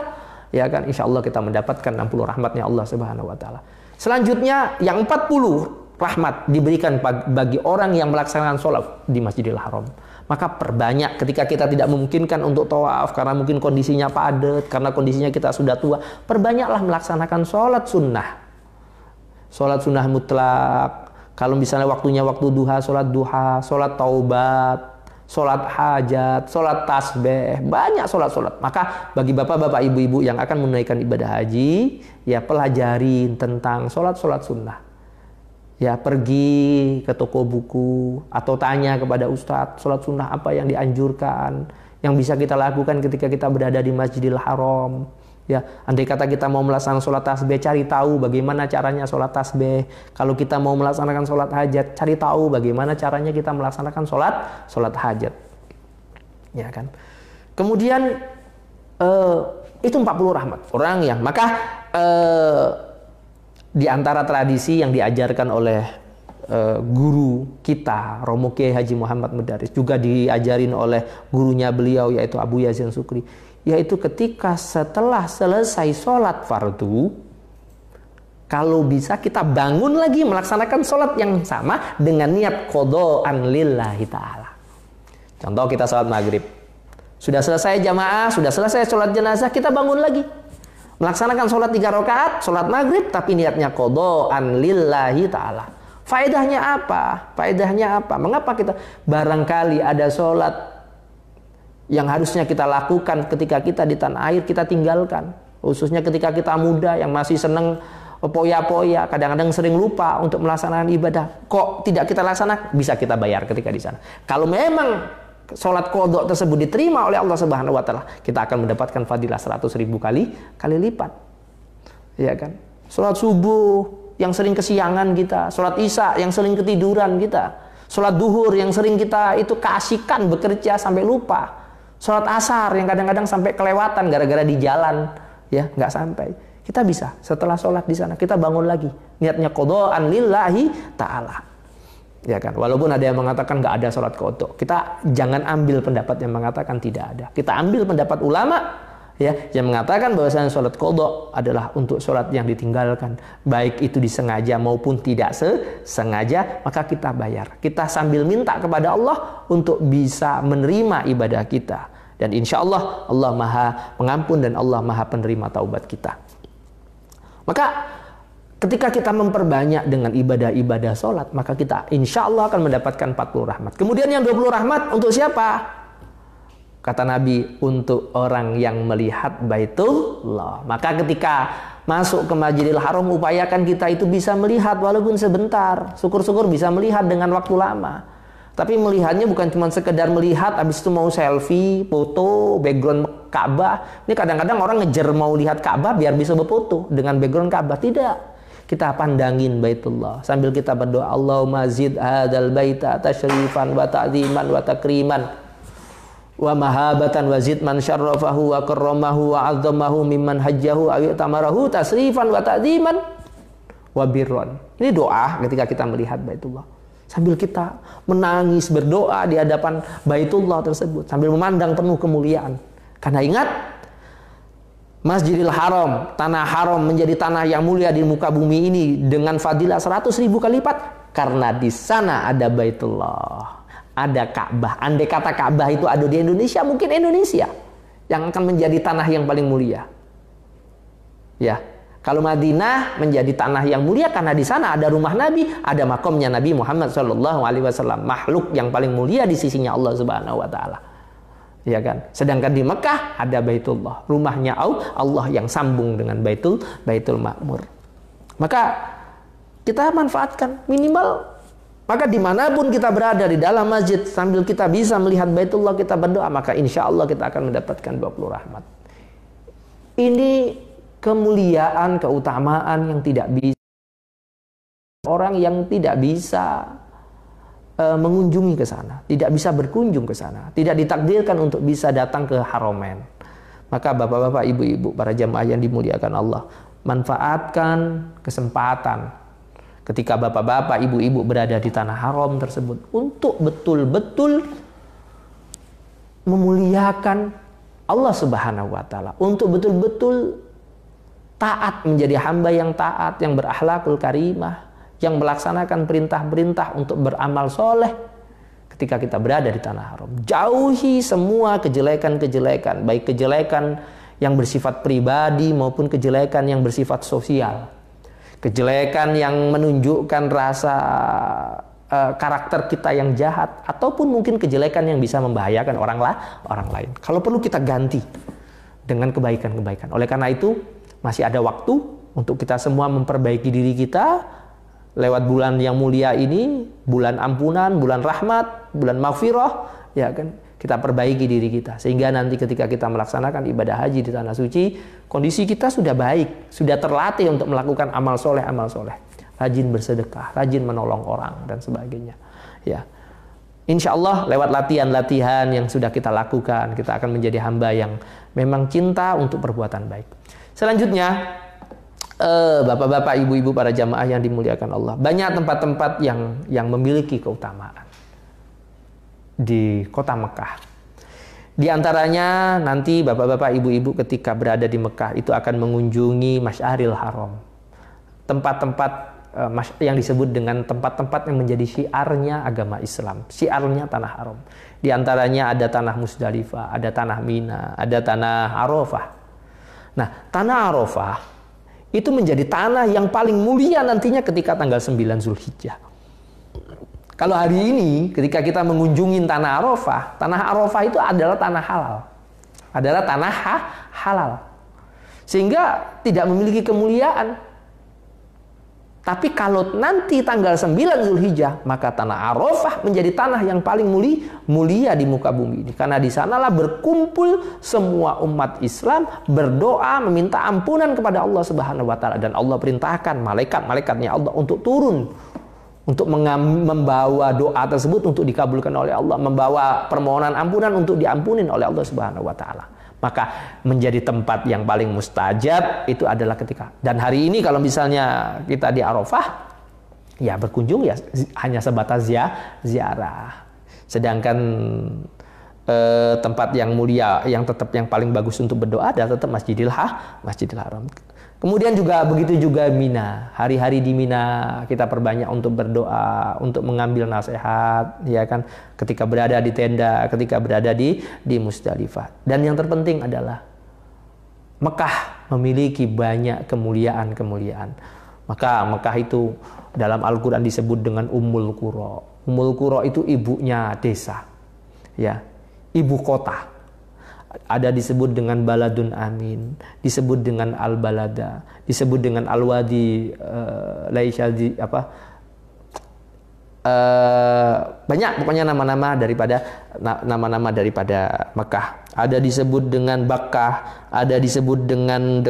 ya kan, insya Allah kita mendapatkan 60 rahmatnya Allah Subhanahu wa taala. Selanjutnya yang 40 rahmat diberikan bagi orang yang melaksanakan sholat di Masjidil Haram. Maka perbanyak ketika kita tidak memungkinkan untuk tawaf karena mungkin kondisinya padat, karena kondisinya kita sudah tua, perbanyaklah melaksanakan sholat sunnah. Sholat sunnah mutlak. Kalau misalnya waktunya waktu duha, sholat taubat, sholat hajat, sholat tasbih, banyak sholat-sholat. Maka bagi bapak-bapak, ibu-ibu yang akan menunaikan ibadah haji, ya pelajarin tentang sholat-sholat sunnah. Ya pergi ke toko buku atau tanya kepada ustadz sholat sunnah apa yang dianjurkan, yang bisa kita lakukan ketika kita berada di Masjidil Haram. Ya, andai kata kita mau melaksanakan sholat tasbih, cari tahu bagaimana caranya sholat tasbih. Kalau kita mau melaksanakan sholat hajat, cari tahu bagaimana caranya kita melaksanakan sholat hajat. Ya kan. Kemudian itu 40 rahmat orang yang di antara tradisi yang diajarkan oleh guru kita, Romo Kiai Haji Muhammad Mudaris, juga diajarin oleh gurunya beliau yaitu Abu Yazin Sukri, yaitu ketika setelah selesai sholat fardu, kalau bisa kita bangun lagi melaksanakan sholat yang sama dengan niat qadhaan lillahi ta'ala. Contoh kita sholat maghrib, sudah selesai jamaah, sudah selesai sholat jenazah, kita bangun lagi melaksanakan sholat 3 rakaat, sholat maghrib, tapi niatnya qadhaan lillahi ta'ala. Faedahnya apa? Faedahnya apa? Mengapa kita barangkali ada sholat yang harusnya kita lakukan ketika kita di tanah air, kita tinggalkan. Khususnya ketika kita muda yang masih senang poya-poya, kadang-kadang sering lupa untuk melaksanakan ibadah. Kok tidak kita laksanakan? Bisa kita bayar ketika di sana. Kalau memang sholat qadha tersebut diterima oleh Allah Subhanahu wa taala, kita akan mendapatkan fadilah 100.000 kali lipat. Ya kan? Sholat subuh yang sering kesiangan kita, sholat isya yang sering ketiduran kita, sholat duhur yang sering kita itu keasikan bekerja sampai lupa, sholat asar yang kadang-kadang sampai kelewatan gara-gara di jalan, ya nggak sampai. Kita bisa setelah sholat di sana kita bangun lagi, niatnya qadhaan lillahi ta'ala. Ya kan, walaupun ada yang mengatakan nggak ada sholat qadha, kita jangan ambil pendapat yang mengatakan tidak ada. Kita ambil pendapat ulama ya yang mengatakan bahwasanya sholat qadha adalah untuk sholat yang ditinggalkan, baik itu disengaja maupun tidak sengaja, maka kita bayar. Kita sambil minta kepada Allah untuk bisa menerima ibadah kita, dan insya Allah Allah Maha Pengampun dan Allah Maha Penerima taubat kita. Maka ketika kita memperbanyak dengan ibadah-ibadah sholat, maka kita insya Allah akan mendapatkan 40 rahmat. Kemudian yang 20 rahmat untuk siapa? Kata Nabi, untuk orang yang melihat Baitullah. Maka ketika masuk ke Masjidil Haram, upayakan kita itu bisa melihat walaupun sebentar. Syukur-syukur bisa melihat dengan waktu lama. Tapi melihatnya bukan cuma sekedar melihat, habis itu mau selfie, foto, background Ka'bah. Ini kadang-kadang orang ngejar mau lihat Ka'bah biar bisa berfoto dengan background Ka'bah. Tidak. Kita pandangin Baitullah sambil kita berdoa, Allahumma zid hadzal baita tasyrifan wa ta'ziman wa takriman wa mahabatan wa zid man syarrafahu wa karramahu wa 'azzamahu mimman hajjahu aw tamarahu tasrifan wa ta'ziman wa birran. Ini doa ketika kita melihat Baitullah. Sambil kita menangis berdoa di hadapan Baitullah tersebut sambil memandang penuh kemuliaan. Karena ingat, Masjidil Haram, tanah haram menjadi tanah yang mulia di muka bumi ini dengan fadilah 100.000 kali lipat karena di sana ada Baitullah, ada Ka'bah. Andai kata Ka'bah itu ada di Indonesia, mungkin Indonesia yang akan menjadi tanah yang paling mulia. Ya, kalau Madinah menjadi tanah yang mulia karena di sana ada rumah Nabi, ada makomnya Nabi Muhammad SAW, makhluk yang paling mulia di sisinya Allah Subhanahu wa taala. Ya kan? Sedangkan di Mekah ada Baitullah, rumahnya Allah yang sambung dengan Baitul Ma'mur. Maka kita manfaatkan minimal Maka dimanapun kita berada di dalam masjid, sambil kita bisa melihat Baitullah, kita berdoa, maka insya Allah kita akan mendapatkan 20 rahmat. Ini kemuliaan, keutamaan yang tidak bisa, orang yang tidak bisa mengunjungi ke sana, tidak bisa berkunjung ke sana, tidak ditakdirkan untuk bisa datang ke Haramain. Maka bapak-bapak, ibu-ibu, para jamaah yang dimuliakan Allah, manfaatkan kesempatan ketika bapak-bapak, ibu-ibu berada di tanah haram tersebut untuk betul-betul memuliakan Allah Subhanahu wa taala, untuk betul-betul taat, menjadi hamba yang taat, yang berakhlakul karimah, yang melaksanakan perintah-perintah untuk beramal soleh ketika kita berada di tanah haram. Jauhi semua kejelekan-kejelekan, baik kejelekan yang bersifat pribadi maupun kejelekan yang bersifat sosial. Kejelekan yang menunjukkan rasa karakter kita yang jahat, ataupun mungkin kejelekan yang bisa membahayakan orang lain. Kalau perlu kita ganti dengan kebaikan-kebaikan. Oleh karena itu masih ada waktu untuk kita semua memperbaiki diri kita lewat bulan yang mulia ini, bulan ampunan, bulan rahmat, bulan maghfirah, ya kan? Kita perbaiki diri kita sehingga nanti ketika kita melaksanakan ibadah haji di tanah suci, kondisi kita sudah baik, sudah terlatih untuk melakukan amal soleh, rajin bersedekah, rajin menolong orang dan sebagainya. Ya, insya Allah lewat latihan-latihan yang sudah kita lakukan, kita akan menjadi hamba yang memang cinta untuk perbuatan baik. Selanjutnya, bapak-bapak, ibu-ibu, para jamaah yang dimuliakan Allah, banyak tempat-tempat yang memiliki keutamaan di kota Mekah. Di antaranya nanti bapak-bapak, ibu-ibu ketika berada di Mekah itu akan mengunjungi Masyaril Haram. Tempat-tempat yang disebut dengan tempat-tempat yang menjadi syiarnya agama Islam, syiarnya tanah haram. Di antaranya ada tanah Musdalifah, ada tanah Mina, ada tanah Arafah. Nah, tanah Arafah itu menjadi tanah yang paling mulia nantinya ketika tanggal 9 Zulhijjah. Kalau hari ini ketika kita mengunjungi tanah Arafah itu adalah tanah halal. Adalah tanah halal. Sehingga tidak memiliki kemuliaan. Tapi kalau nanti tanggal 9 Zulhijjah, maka tanah Arafah menjadi tanah yang paling mulia di muka bumi ini. Karena di sanalah berkumpul semua umat Islam berdoa meminta ampunan kepada Allah Subhanahu wa taala, dan Allah perintahkan malaikat-malaikatnya Allah untuk turun untuk membawa doa tersebut untuk dikabulkan oleh Allah, membawa permohonan ampunan untuk diampunin oleh Allah Subhanahu wa taala. Maka menjadi tempat yang paling mustajab itu adalah ketika, dan hari ini kalau misalnya kita di Arafah, ya berkunjung ya hanya sebatas ziarah. Sedangkan tempat yang mulia yang tetap yang paling bagus untuk berdoa adalah tetap Masjidil Haram. Kemudian juga begitu juga Mina. Hari-hari di Mina kita perbanyak untuk berdoa, untuk mengambil nasihat, ya kan? Ketika berada di tenda, ketika berada di Musdalifah. Dan yang terpenting adalah Mekah memiliki banyak kemuliaan-kemuliaan. Maka Mekah itu dalam Al-Qur'an disebut dengan Ummul Qura. Ummul Qura itu ibunya desa. Ya, ibu kota. Ada disebut dengan Baladun Amin, disebut dengan Al-Balada, disebut dengan Al-Wadi, banyak pokoknya nama-nama daripada Mekah. Ada disebut dengan Bakkah, ada disebut dengan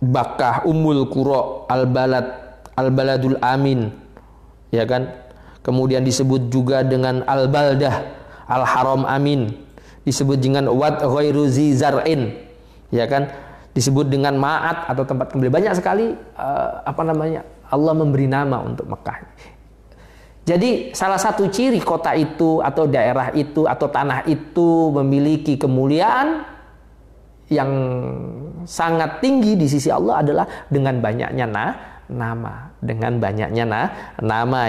Bakkah, Ummul Qura, Al-Baladul Amin, ya kan? Kemudian disebut juga dengan Al-Baldah, Al-Haram Amin, disebut dengan Wad Ghairu Zi Zar'in, ya kan? Disebut dengan Ma'at atau tempat kembali. Banyak sekali Allah memberi nama untuk Mekah. Jadi salah satu ciri kota itu atau daerah itu atau tanah itu memiliki kemuliaan yang sangat tinggi di sisi Allah adalah dengan banyaknya nama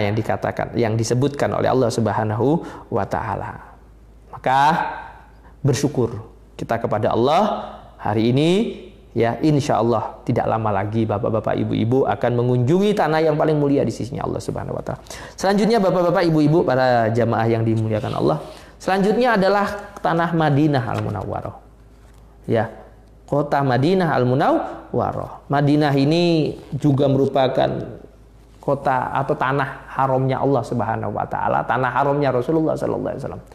yang dikatakan, yang disebutkan oleh Allah Subhanahu wa taala. Maka bersyukur kita kepada Allah hari ini, ya, insya Allah tidak lama lagi bapak-bapak, ibu-ibu akan mengunjungi tanah yang paling mulia di sisinya Allah Subhanahu wa taala. Selanjutnya bapak-bapak, ibu-ibu, para jamaah yang dimuliakan Allah, selanjutnya adalah tanah Madinah Al-Munawwarah. Ya, kota Madinah Al-Munawwarah. Madinah ini juga merupakan kota atau tanah haramnya Allah Subhanahu wa taala, tanah haramnya Rasulullah sallallahu alaihi wasallam.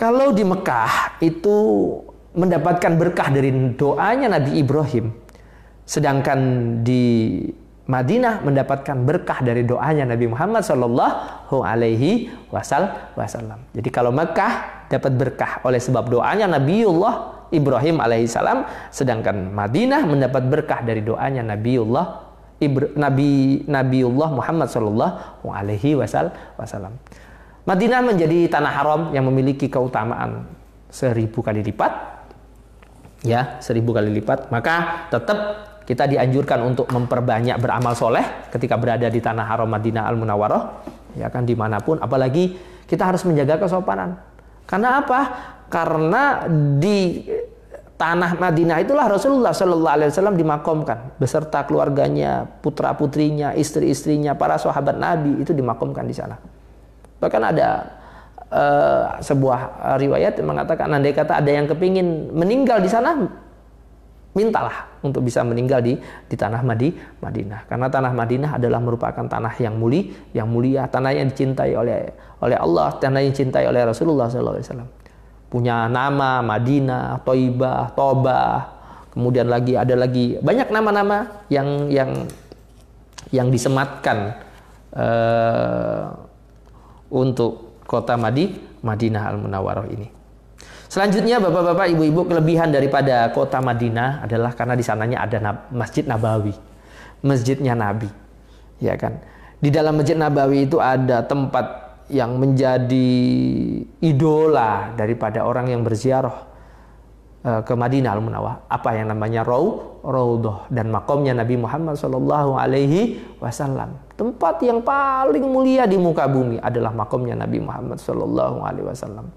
Kalau di Mekah itu mendapatkan berkah dari doanya Nabi Ibrahim, sedangkan di Madinah mendapatkan berkah dari doanya Nabi Muhammad sallallahu alaihi wasallam. Jadi kalau Mekah dapat berkah oleh sebab doanya Nabiullah Ibrahim alaihissalam, sedangkan Madinah mendapat berkah dari doanya Nabiullah Muhammad sallallahu alaihi wasallam. Madinah menjadi tanah haram yang memiliki keutamaan 1000 kali lipat, ya 1000 kali lipat. Maka tetap kita dianjurkan untuk memperbanyak beramal soleh ketika berada di tanah haram Madinah Al-Munawwarah, ya kan, dimanapun. Apalagi kita harus menjaga kesopanan. Karena apa? Karena di tanah Madinah itulah Rasulullah Sallallahu Alaihi Wasallam dimakamkan beserta keluarganya, putra putrinya, istri-istrinya, para sahabat Nabi itu dimakamkan di sana. Bahkan ada sebuah riwayat yang mengatakan, andai kata ada yang kepingin meninggal di sana, mintalah untuk bisa meninggal di tanah Madinah. Karena tanah Madinah adalah merupakan tanah yang mulia, tanah yang dicintai oleh Allah, tanah yang dicintai oleh Rasulullah Sallallahu Alaihi Wasallam. Punya nama Madinah, Thaibah, Tobah, kemudian ada lagi banyak nama-nama yang disematkan untuk kota Madinah Al-Munawwarah ini. Selanjutnya Bapak-bapak, Ibu-ibu, kelebihan daripada kota Madinah adalah karena di sananya ada Masjid Nabawi, masjidnya Nabi, ya kan. Di dalam Masjid Nabawi itu ada tempat yang menjadi idola daripada orang yang berziarah ke Madinah Al-Munawwarah, apa yang namanya Raudhah, dan makomnya Nabi Muhammad sallallahu alaihi wasallam. Tempat yang paling mulia di muka bumi adalah makomnya Nabi Muhammad sallallahu alaihi wasallam.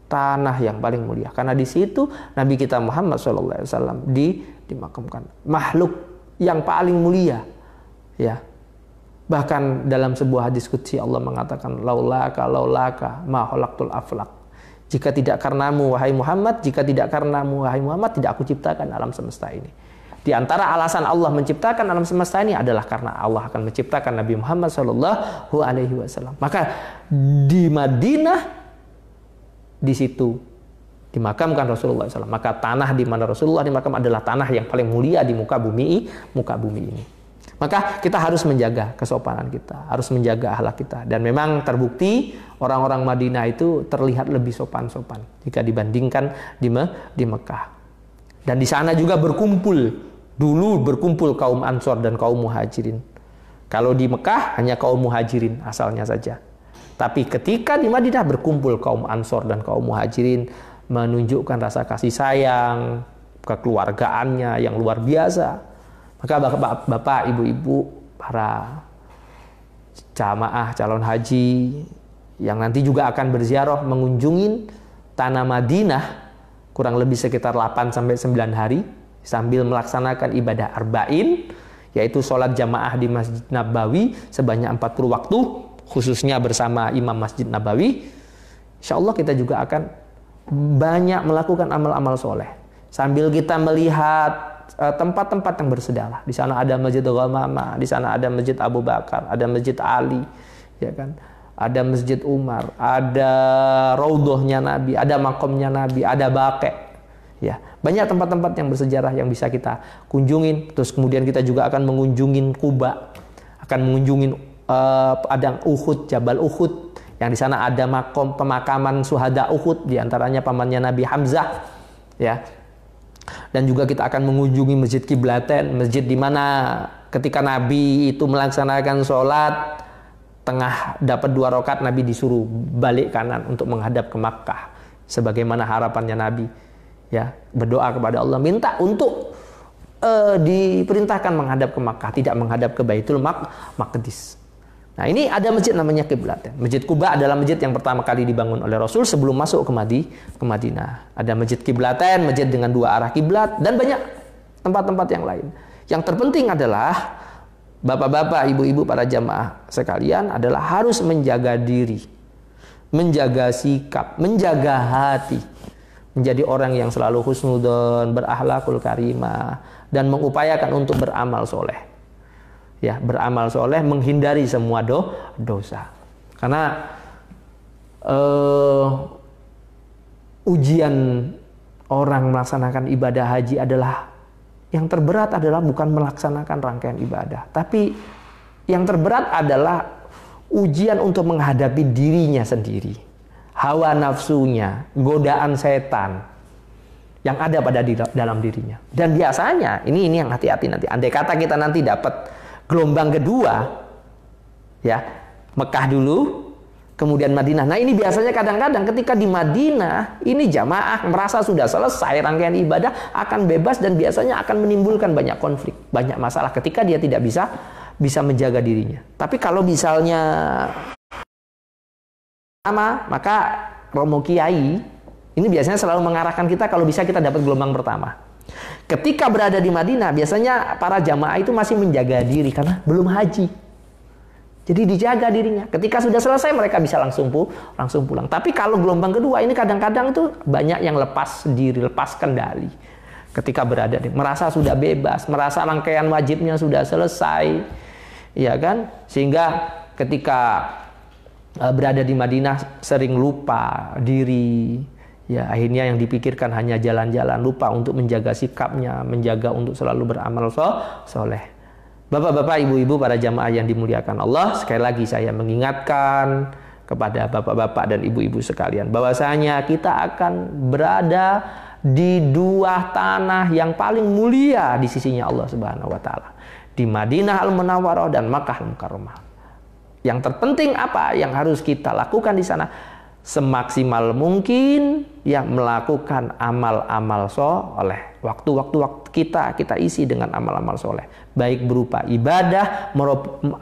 Tanah yang paling mulia karena di situ Nabi kita Muhammad sallallahu alaihi wasallam dimakamkan. Makhluk yang paling mulia, ya. Bahkan dalam sebuah hadis qudsi Allah mengatakan, laulaka ma khalaqtul aflaq. Jika tidak karenamu wahai Muhammad, jika tidak karenamu wahai Muhammad, tidak aku ciptakan alam semesta ini. Di antara alasan Allah menciptakan alam semesta ini adalah karena Allah akan menciptakan Nabi Muhammad sallallahu alaihi wasallam. Maka di Madinah, di situ dimakamkan Rasulullah SAW. Maka tanah di mana Rasulullah dimakam adalah tanah yang paling mulia di muka bumi ini. Maka kita harus menjaga kesopanan kita, harus menjaga akhlak kita. Dan memang terbukti orang-orang Madinah itu terlihat lebih sopan-sopan jika dibandingkan di Mekah. Dan di sana juga berkumpul kaum Ansor dan kaum Muhajirin. Kalau di Mekah hanya kaum Muhajirin asalnya saja. Tapi ketika di Madinah berkumpul kaum Ansor dan kaum Muhajirin, menunjukkan rasa kasih sayang, kekeluargaannya yang luar biasa. Maka bapak, ibu-ibu, para jamaah calon haji yang nanti juga akan berziarah mengunjungi tanah Madinah kurang lebih sekitar 8-9 hari sambil melaksanakan ibadah arba'in, yaitu sholat jamaah di Masjid Nabawi sebanyak 40 waktu, khususnya bersama Imam Masjid Nabawi. Insya Allah kita juga akan banyak melakukan amal-amal soleh sambil kita melihat tempat-tempat yang bersejarah. Di sana ada Masjid Ghamamah, di sana ada Masjid Abu Bakar, ada Masjid Ali, ya kan? Ada Masjid Umar, ada Raudhahnya Nabi, ada makomnya Nabi, ada Baqi'. Ya, banyak tempat-tempat yang bersejarah yang bisa kita kunjungin. Terus kemudian kita juga akan mengunjungin Quba, akan mengunjungin padang Uhud, Jabal Uhud, yang di sana ada makom pemakaman syuhada Uhud, di antaranya pamannya Nabi Hamzah, ya. Dan juga kita akan mengunjungi Masjid Qiblatain, masjid di mana ketika Nabi itu melaksanakan sholat tengah dapat 2 rakaat, Nabi disuruh balik kanan untuk menghadap ke Makkah, sebagaimana harapannya Nabi, ya, berdoa kepada Allah minta untuk diperintahkan menghadap ke Makkah, tidak menghadap ke Baitul Maqdis. Nah, ini ada masjid namanya Qiblatain. Masjid Quba adalah masjid yang pertama kali dibangun oleh Rasul sebelum masuk ke Madinah. Ada Masjid Qiblatain, masjid dengan 2 arah kiblat, dan banyak tempat-tempat yang lain. Yang terpenting adalah bapak-bapak, ibu-ibu, para jamaah sekalian adalah harus menjaga diri, menjaga sikap, menjaga hati, menjadi orang yang selalu husnudzon, berakhlakul karimah, dan mengupayakan untuk beramal soleh. Ya, beramal soleh, menghindari semua dosa. Karena ujian orang melaksanakan ibadah haji adalah, yang terberat adalah bukan melaksanakan rangkaian ibadah, tapi yang terberat adalah ujian untuk menghadapi dirinya sendiri, hawa nafsunya, godaan setan yang ada pada dalam dirinya. Dan biasanya ini yang hati-hati nanti. Andai kata kita nanti dapat gelombang kedua, ya, Mekah dulu, kemudian Madinah. Nah, ini biasanya kadang-kadang ketika di Madinah, ini jamaah merasa sudah selesai rangkaian ibadah, akan bebas, dan biasanya akan menimbulkan banyak konflik, banyak masalah ketika dia tidak bisa menjaga dirinya. Tapi kalau misalnya maka Romo Kiai ini biasanya selalu mengarahkan kita kalau bisa kita dapat gelombang pertama. Ketika berada di Madinah, biasanya para jamaah itu masih menjaga diri karena belum haji. Jadi dijaga dirinya. Ketika sudah selesai mereka bisa langsung pulang. Tapi kalau gelombang kedua ini kadang-kadang tuh banyak yang lepas diri, lepas kendali. Ketika berada merasa sudah bebas, merasa rangkaian wajibnya sudah selesai. Ya kan? Sehingga ketika berada di Madinah sering lupa diri. Ya, akhirnya yang dipikirkan hanya jalan-jalan, lupa untuk menjaga sikapnya, menjaga untuk selalu beramal soleh. Bapak-bapak, ibu-ibu, para jamaah yang dimuliakan Allah, sekali lagi saya mengingatkan kepada bapak-bapak dan ibu-ibu sekalian bahwasanya kita akan berada di dua tanah yang paling mulia di sisinya Allah Subhanahu wa taala, di Madinah Al-Munawwarah dan Makkah Al-Mukarramah. Yang terpenting apa yang harus kita lakukan di sana? Semaksimal mungkin yang melakukan amal-amal soleh. Waktu-waktu kita isi dengan amal-amal soleh, baik berupa ibadah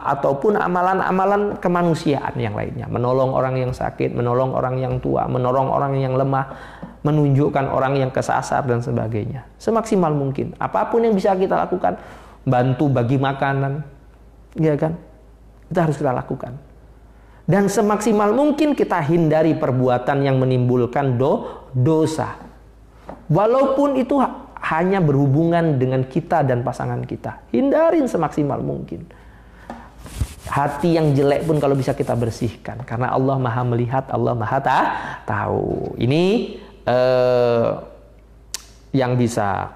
ataupun amalan-amalan kemanusiaan yang lainnya. Menolong orang yang sakit, menolong orang yang tua, menolong orang yang lemah, menunjukkan orang yang kesasar dan sebagainya. Semaksimal mungkin, apapun yang bisa kita lakukan, bantu bagi makanan, ya kan? Itu harus kita lakukan. Dan semaksimal mungkin kita hindari perbuatan yang menimbulkan dosa. Walaupun itu hanya berhubungan dengan kita dan pasangan kita. Hindarin semaksimal mungkin. Hati yang jelek pun kalau bisa kita bersihkan. Karena Allah Maha melihat, Allah Maha tahu. Ini yang bisa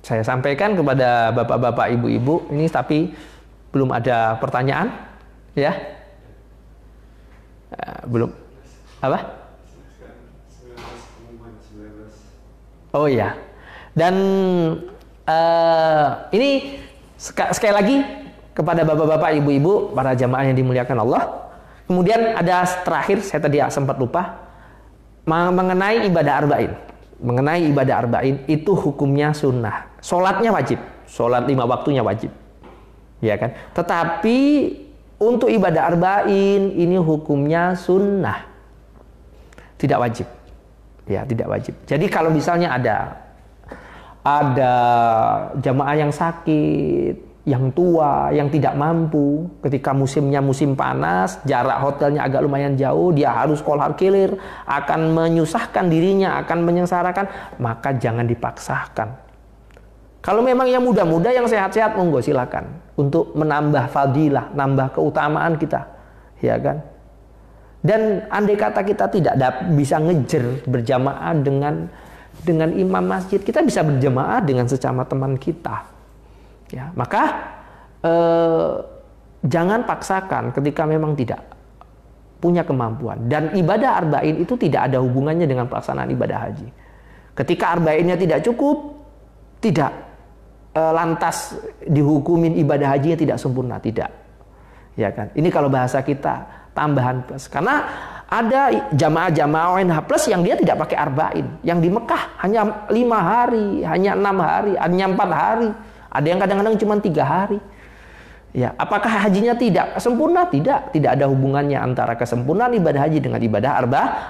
saya sampaikan kepada bapak-bapak, ibu-ibu ini, tapi belum ada pertanyaan, ya? Belum. Apa? Oh iya. Dan ini sekali lagi kepada bapak-bapak, ibu-ibu, para jamaah yang dimuliakan Allah. Kemudian ada terakhir, saya tadi sempat lupa, mengenai ibadah arba'in. Mengenai ibadah arba'in itu hukumnya sunnah. Sholatnya wajib, sholat 5 waktunya wajib, ya kan? Tetapi untuk ibadah arba'in ini hukumnya sunnah, tidak wajib, ya, tidak wajib. Jadi kalau misalnya ada jamaah yang sakit, yang tua, yang tidak mampu, ketika musimnya musim panas, jarak hotelnya agak lumayan jauh, dia harus kolhar kilir, akan menyusahkan dirinya, akan menyengsarakan, maka jangan dipaksakan. Kalau memang yang muda-muda, yang sehat-sehat, monggo silakan untuk menambah fadilah, nambah keutamaan kita, ya kan? Dan andai kata kita tidak bisa ngejer berjamaah dengan imam masjid, kita bisa berjamaah dengan sesama teman kita. Ya, maka jangan paksakan ketika memang tidak punya kemampuan. Dan ibadah arba'in itu tidak ada hubungannya dengan pelaksanaan ibadah haji. Ketika arba'innya tidak cukup, tidak lantas dihukumin ibadah hajinya tidak sempurna, tidak. Ya kan? Ini kalau bahasa kita tambahan plus. Karena ada jamaah-jamaah ONH plus yang dia tidak pakai arba'in. Yang di Mekah hanya 5 hari, hanya 6 hari, hanya 4 hari. Ada yang kadang-kadang cuma 3 hari. Ya, apakah hajinya tidak sempurna? Tidak ada hubungannya antara kesempurnaan ibadah haji dengan ibadah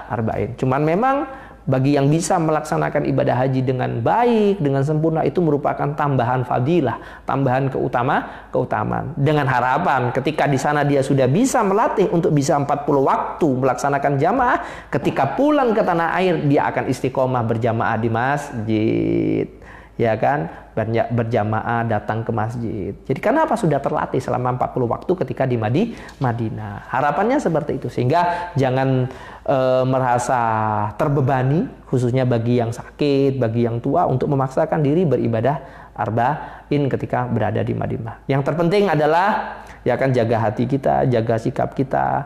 arba'in. Cuman memang bagi yang bisa melaksanakan ibadah haji dengan baik, dengan sempurna, itu merupakan tambahan fadilah, tambahan keutamaan. Dengan harapan ketika di sana dia sudah bisa melatih untuk bisa 40 waktu melaksanakan jamaah, ketika pulang ke tanah air dia akan istiqomah berjamaah di masjid. Ya kan, berjamaah datang ke masjid. Jadi kenapa sudah terlatih selama 40 waktu ketika di Madinah. Harapannya seperti itu, sehingga jangan merasa terbebani, khususnya bagi yang sakit, bagi yang tua, untuk memaksakan diri beribadah arba'in ketika berada di Madinah. Yang terpenting adalah ya kan, jaga hati kita, jaga sikap kita,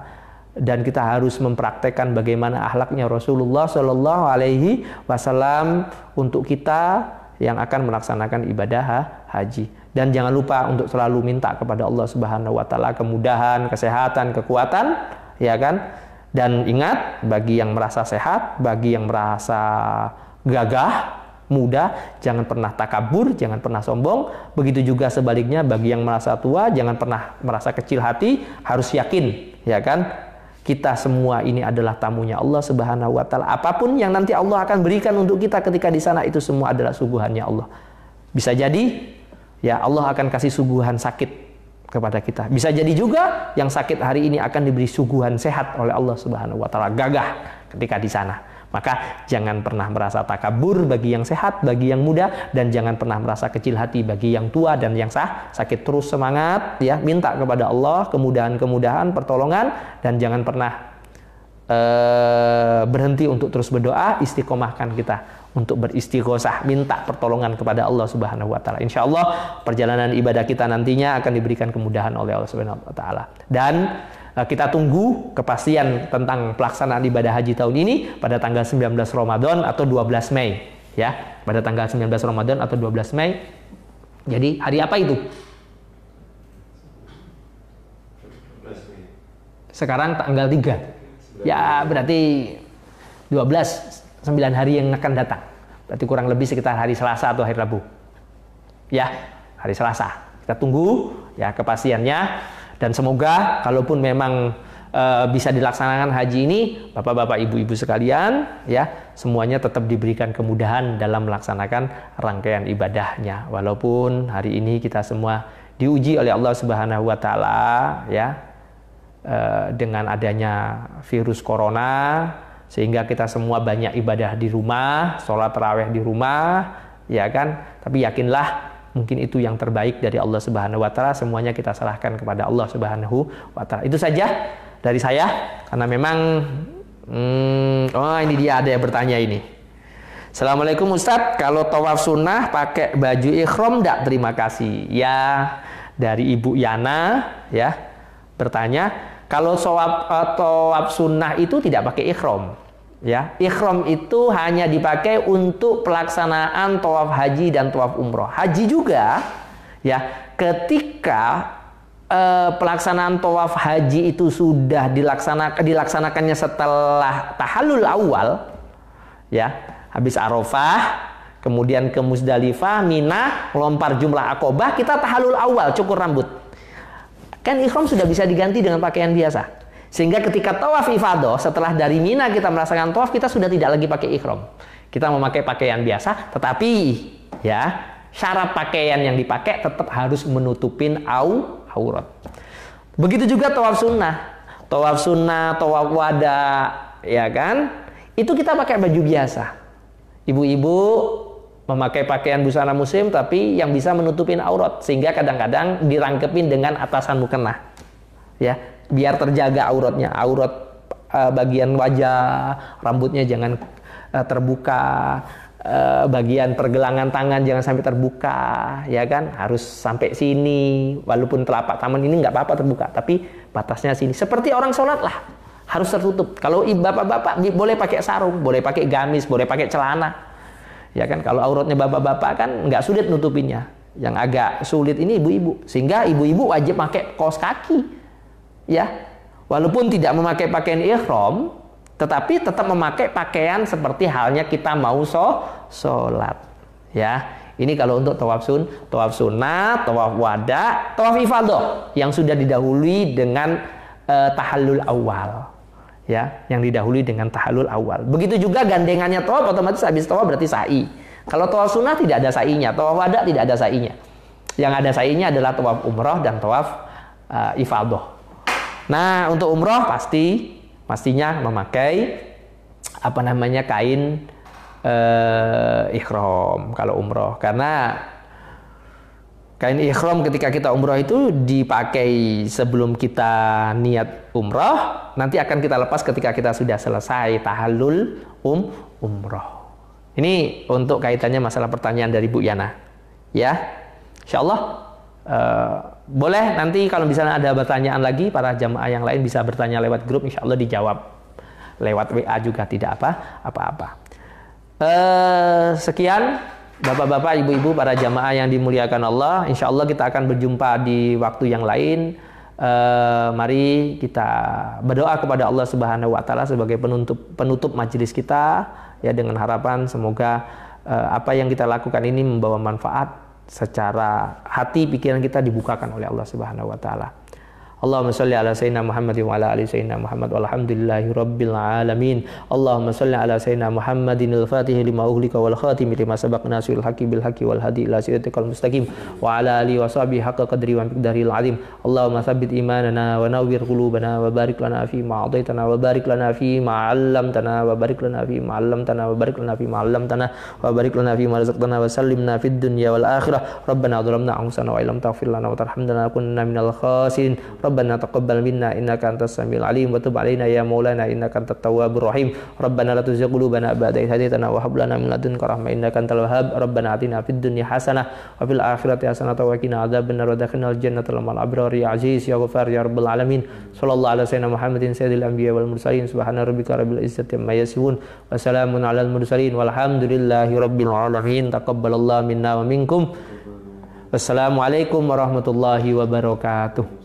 dan kita harus mempraktekkan bagaimana akhlaknya Rasulullah Shallallahu Alaihi Wasallam untuk kita yang akan melaksanakan ibadah haji. Dan jangan lupa untuk selalu minta kepada Allah Subhanahu wa taala kemudahan, kesehatan, kekuatan, ya kan? Dan ingat, bagi yang merasa sehat, bagi yang merasa gagah, muda, jangan pernah takabur, jangan pernah sombong. Begitu juga sebaliknya, bagi yang merasa tua, jangan pernah merasa kecil hati, harus yakin, ya kan? Kita semua ini adalah tamunya Allah Subhanahu wa taala. Apapun yang nanti Allah akan berikan untuk kita ketika di sana, itu semua adalah suguhannya Allah. Bisa jadi ya Allah akan kasih suguhan sakit kepada kita. Bisa jadi juga yang sakit hari ini akan diberi suguhan sehat oleh Allah Subhanahu wa taala, gagah ketika di sana. Maka jangan pernah merasa takabur bagi yang sehat, bagi yang muda, dan jangan pernah merasa kecil hati bagi yang tua dan yang sakit. Terus semangat ya, minta kepada Allah kemudahan-kemudahan, pertolongan, dan jangan pernah berhenti untuk terus berdoa. Istiqomahkan kita untuk beristighosah, minta pertolongan kepada Allah Subhanahu wa taala. Insyaallah perjalanan ibadah kita nantinya akan diberikan kemudahan oleh Allah Subhanahu wa taala. Dan kita tunggu kepastian tentang pelaksanaan ibadah haji tahun ini pada tanggal 19 Ramadan atau 12 Mei. Ya, pada tanggal 19 Ramadan atau 12 Mei. Jadi hari apa itu? Sekarang tanggal 3. Ya, berarti 9 hari yang akan datang. Berarti kurang lebih sekitar hari Selasa atau hari Rabu. Ya, hari Selasa. Kita tunggu ya kepastiannya. Dan semoga kalaupun memang bisa dilaksanakan haji ini, bapak-bapak, ibu-ibu sekalian, ya semuanya tetap diberikan kemudahan dalam melaksanakan rangkaian ibadahnya. Walaupun hari ini kita semua diuji oleh Allah Subhanahu wa taala ya dengan adanya virus corona, sehingga kita semua banyak ibadah di rumah, sholat tarawih di rumah, ya kan? Tapi yakinlah mungkin itu yang terbaik dari Allah Subhanahu wa taala. Semuanya kita serahkan kepada Allah Subhanahu wa taala. Itu saja dari saya, karena memang ini dia ada yang bertanya ini. Assalamualaikum Ustadz, kalau tawaf sunnah pakai baju ikhram enggak? Terima kasih. Ya, dari Ibu Yana ya bertanya, kalau tawaf sunnah itu tidak pakai ikhram. Ya, ikhram itu hanya dipakai untuk pelaksanaan tawaf haji dan tawaf umroh. Haji juga, ya, ketika pelaksanaan tawaf haji itu sudah dilaksanakannya setelah tahallul awal, ya, habis Arafah, kemudian ke Musdalifah, Mina, lompar jumlah Aqobah, kita tahallul awal, cukur rambut. Kan ikhram sudah bisa diganti dengan pakaian biasa. Sehingga ketika tawaf ifadah, setelah dari Mina kita merasakan tawaf, kita sudah tidak lagi pakai ikhram. Kita memakai pakaian biasa, tetapi ya syarat pakaian yang dipakai tetap harus menutupin aurat. Begitu juga tawaf sunnah, tawaf wada, ya kan? Itu kita pakai baju biasa. Ibu-ibu memakai pakaian busana muslim, tapi yang bisa menutupin aurat, sehingga kadang-kadang dirangkepin dengan atasan mukena, ya. Biar terjaga auratnya, bagian wajah, rambutnya jangan terbuka, bagian pergelangan tangan jangan sampai terbuka, ya kan, harus sampai sini. Walaupun telapak tangan ini nggak apa-apa terbuka, tapi batasnya sini. Seperti orang sholat lah, harus tertutup. Kalau bapak-bapak boleh pakai sarung, boleh pakai gamis, boleh pakai celana, ya kan. Kalau auratnya bapak-bapak kan nggak sulit nutupinnya. Yang agak sulit ini ibu-ibu, sehingga ibu-ibu wajib pakai kaos kaki. Ya, walaupun tidak memakai pakaian ihram, tetapi tetap memakai pakaian seperti halnya kita mau sholat. Ya, ini kalau untuk tawaf sunnah, tawaf wada, tawaf ifadah yang sudah didahului dengan tahallul awal. ya, yang didahului dengan tahallul awal. Begitu juga gandengannya tawaf, otomatis habis tawaf berarti sa'i. Kalau tawaf sunnah tidak ada sa'inya, tawaf wada tidak ada sa'inya. Yang ada sa'inya adalah tawaf umroh dan tawaf ifadah. Nah, untuk umroh pastinya memakai kain ihram kalau umroh, karena kain ihram ketika kita umroh itu dipakai sebelum kita niat umroh, nanti akan kita lepas ketika kita sudah selesai tahallul umroh. Ini untuk kaitannya masalah pertanyaan dari Bu Yana, ya. Insyaallah boleh nanti kalau misalnya ada pertanyaan lagi, para jamaah yang lain bisa bertanya lewat grup, insyaallah dijawab lewat WA juga, tidak apa-apa. Sekian Bapak-bapak, ibu-ibu, para jamaah yang dimuliakan Allah. Insya Allah kita akan berjumpa di waktu yang lain. Mari kita berdoa kepada Allah Subhanahu wa Ta'ala sebagai penutup majelis kita, ya, dengan harapan semoga apa yang kita lakukan ini membawa manfaat secara hati, pikiran kita dibukakan oleh Allah Subhanahu wa Ta'ala. Allahumma salli ala sayyidina Muhammad wa ala ali sayyidina Muhammad walhamdulillahi rabbil alamin. Allahumma salli ala sayyidina Muhammadin al-fatih lima uhlika wal khatim lima sabaq nasirul haqqi bil haqqi wal hadi ila siratikal mustaqim wa ala alihi wa sahbihi haqqa qadri wa miqdaril azim. Allahumma tsabbit imanana wa nawwir qulubana wa barik lana fi ma a'taitana wa barik lana fi ma 'allamtana wa barik lana fi ma 'allamtana wa barik lana fi ma 'allamtana wa barik lana fi ma razaqtana wa sallimna fid dunya wal akhirah. Rabbana dhalamna anfusana wa illam taghfir lana wa tarhamna kunna minal khasirin. Rabbana taqabbal minna innaka antas samiul alim wa tub alaina ya maulana innaka antat tawwabur rahim. Rabbana la tuzigh qulubana ba'da idh hadaytana wa hab lana min ladunka rahmah innaka antal wahhab. Rabbana atina fid dunya hasanah wa fil akhirati hasanah wa qina adzabannar wa adkhilnal jannata ma'al abrar ya aziz ya ghafar ya rabbal alamin. Sallallahu ala sayyidina Muhammadin sayyidil anbiya wal mursalin. Subhana rabbika rabbil izzati amma yasifun wa salamun alal mursalin walhamdulillahi rabbil alamin. Taqabbalallahu minna wa minkum. Wassalamualaikum warahmatullahi wabarakatuh.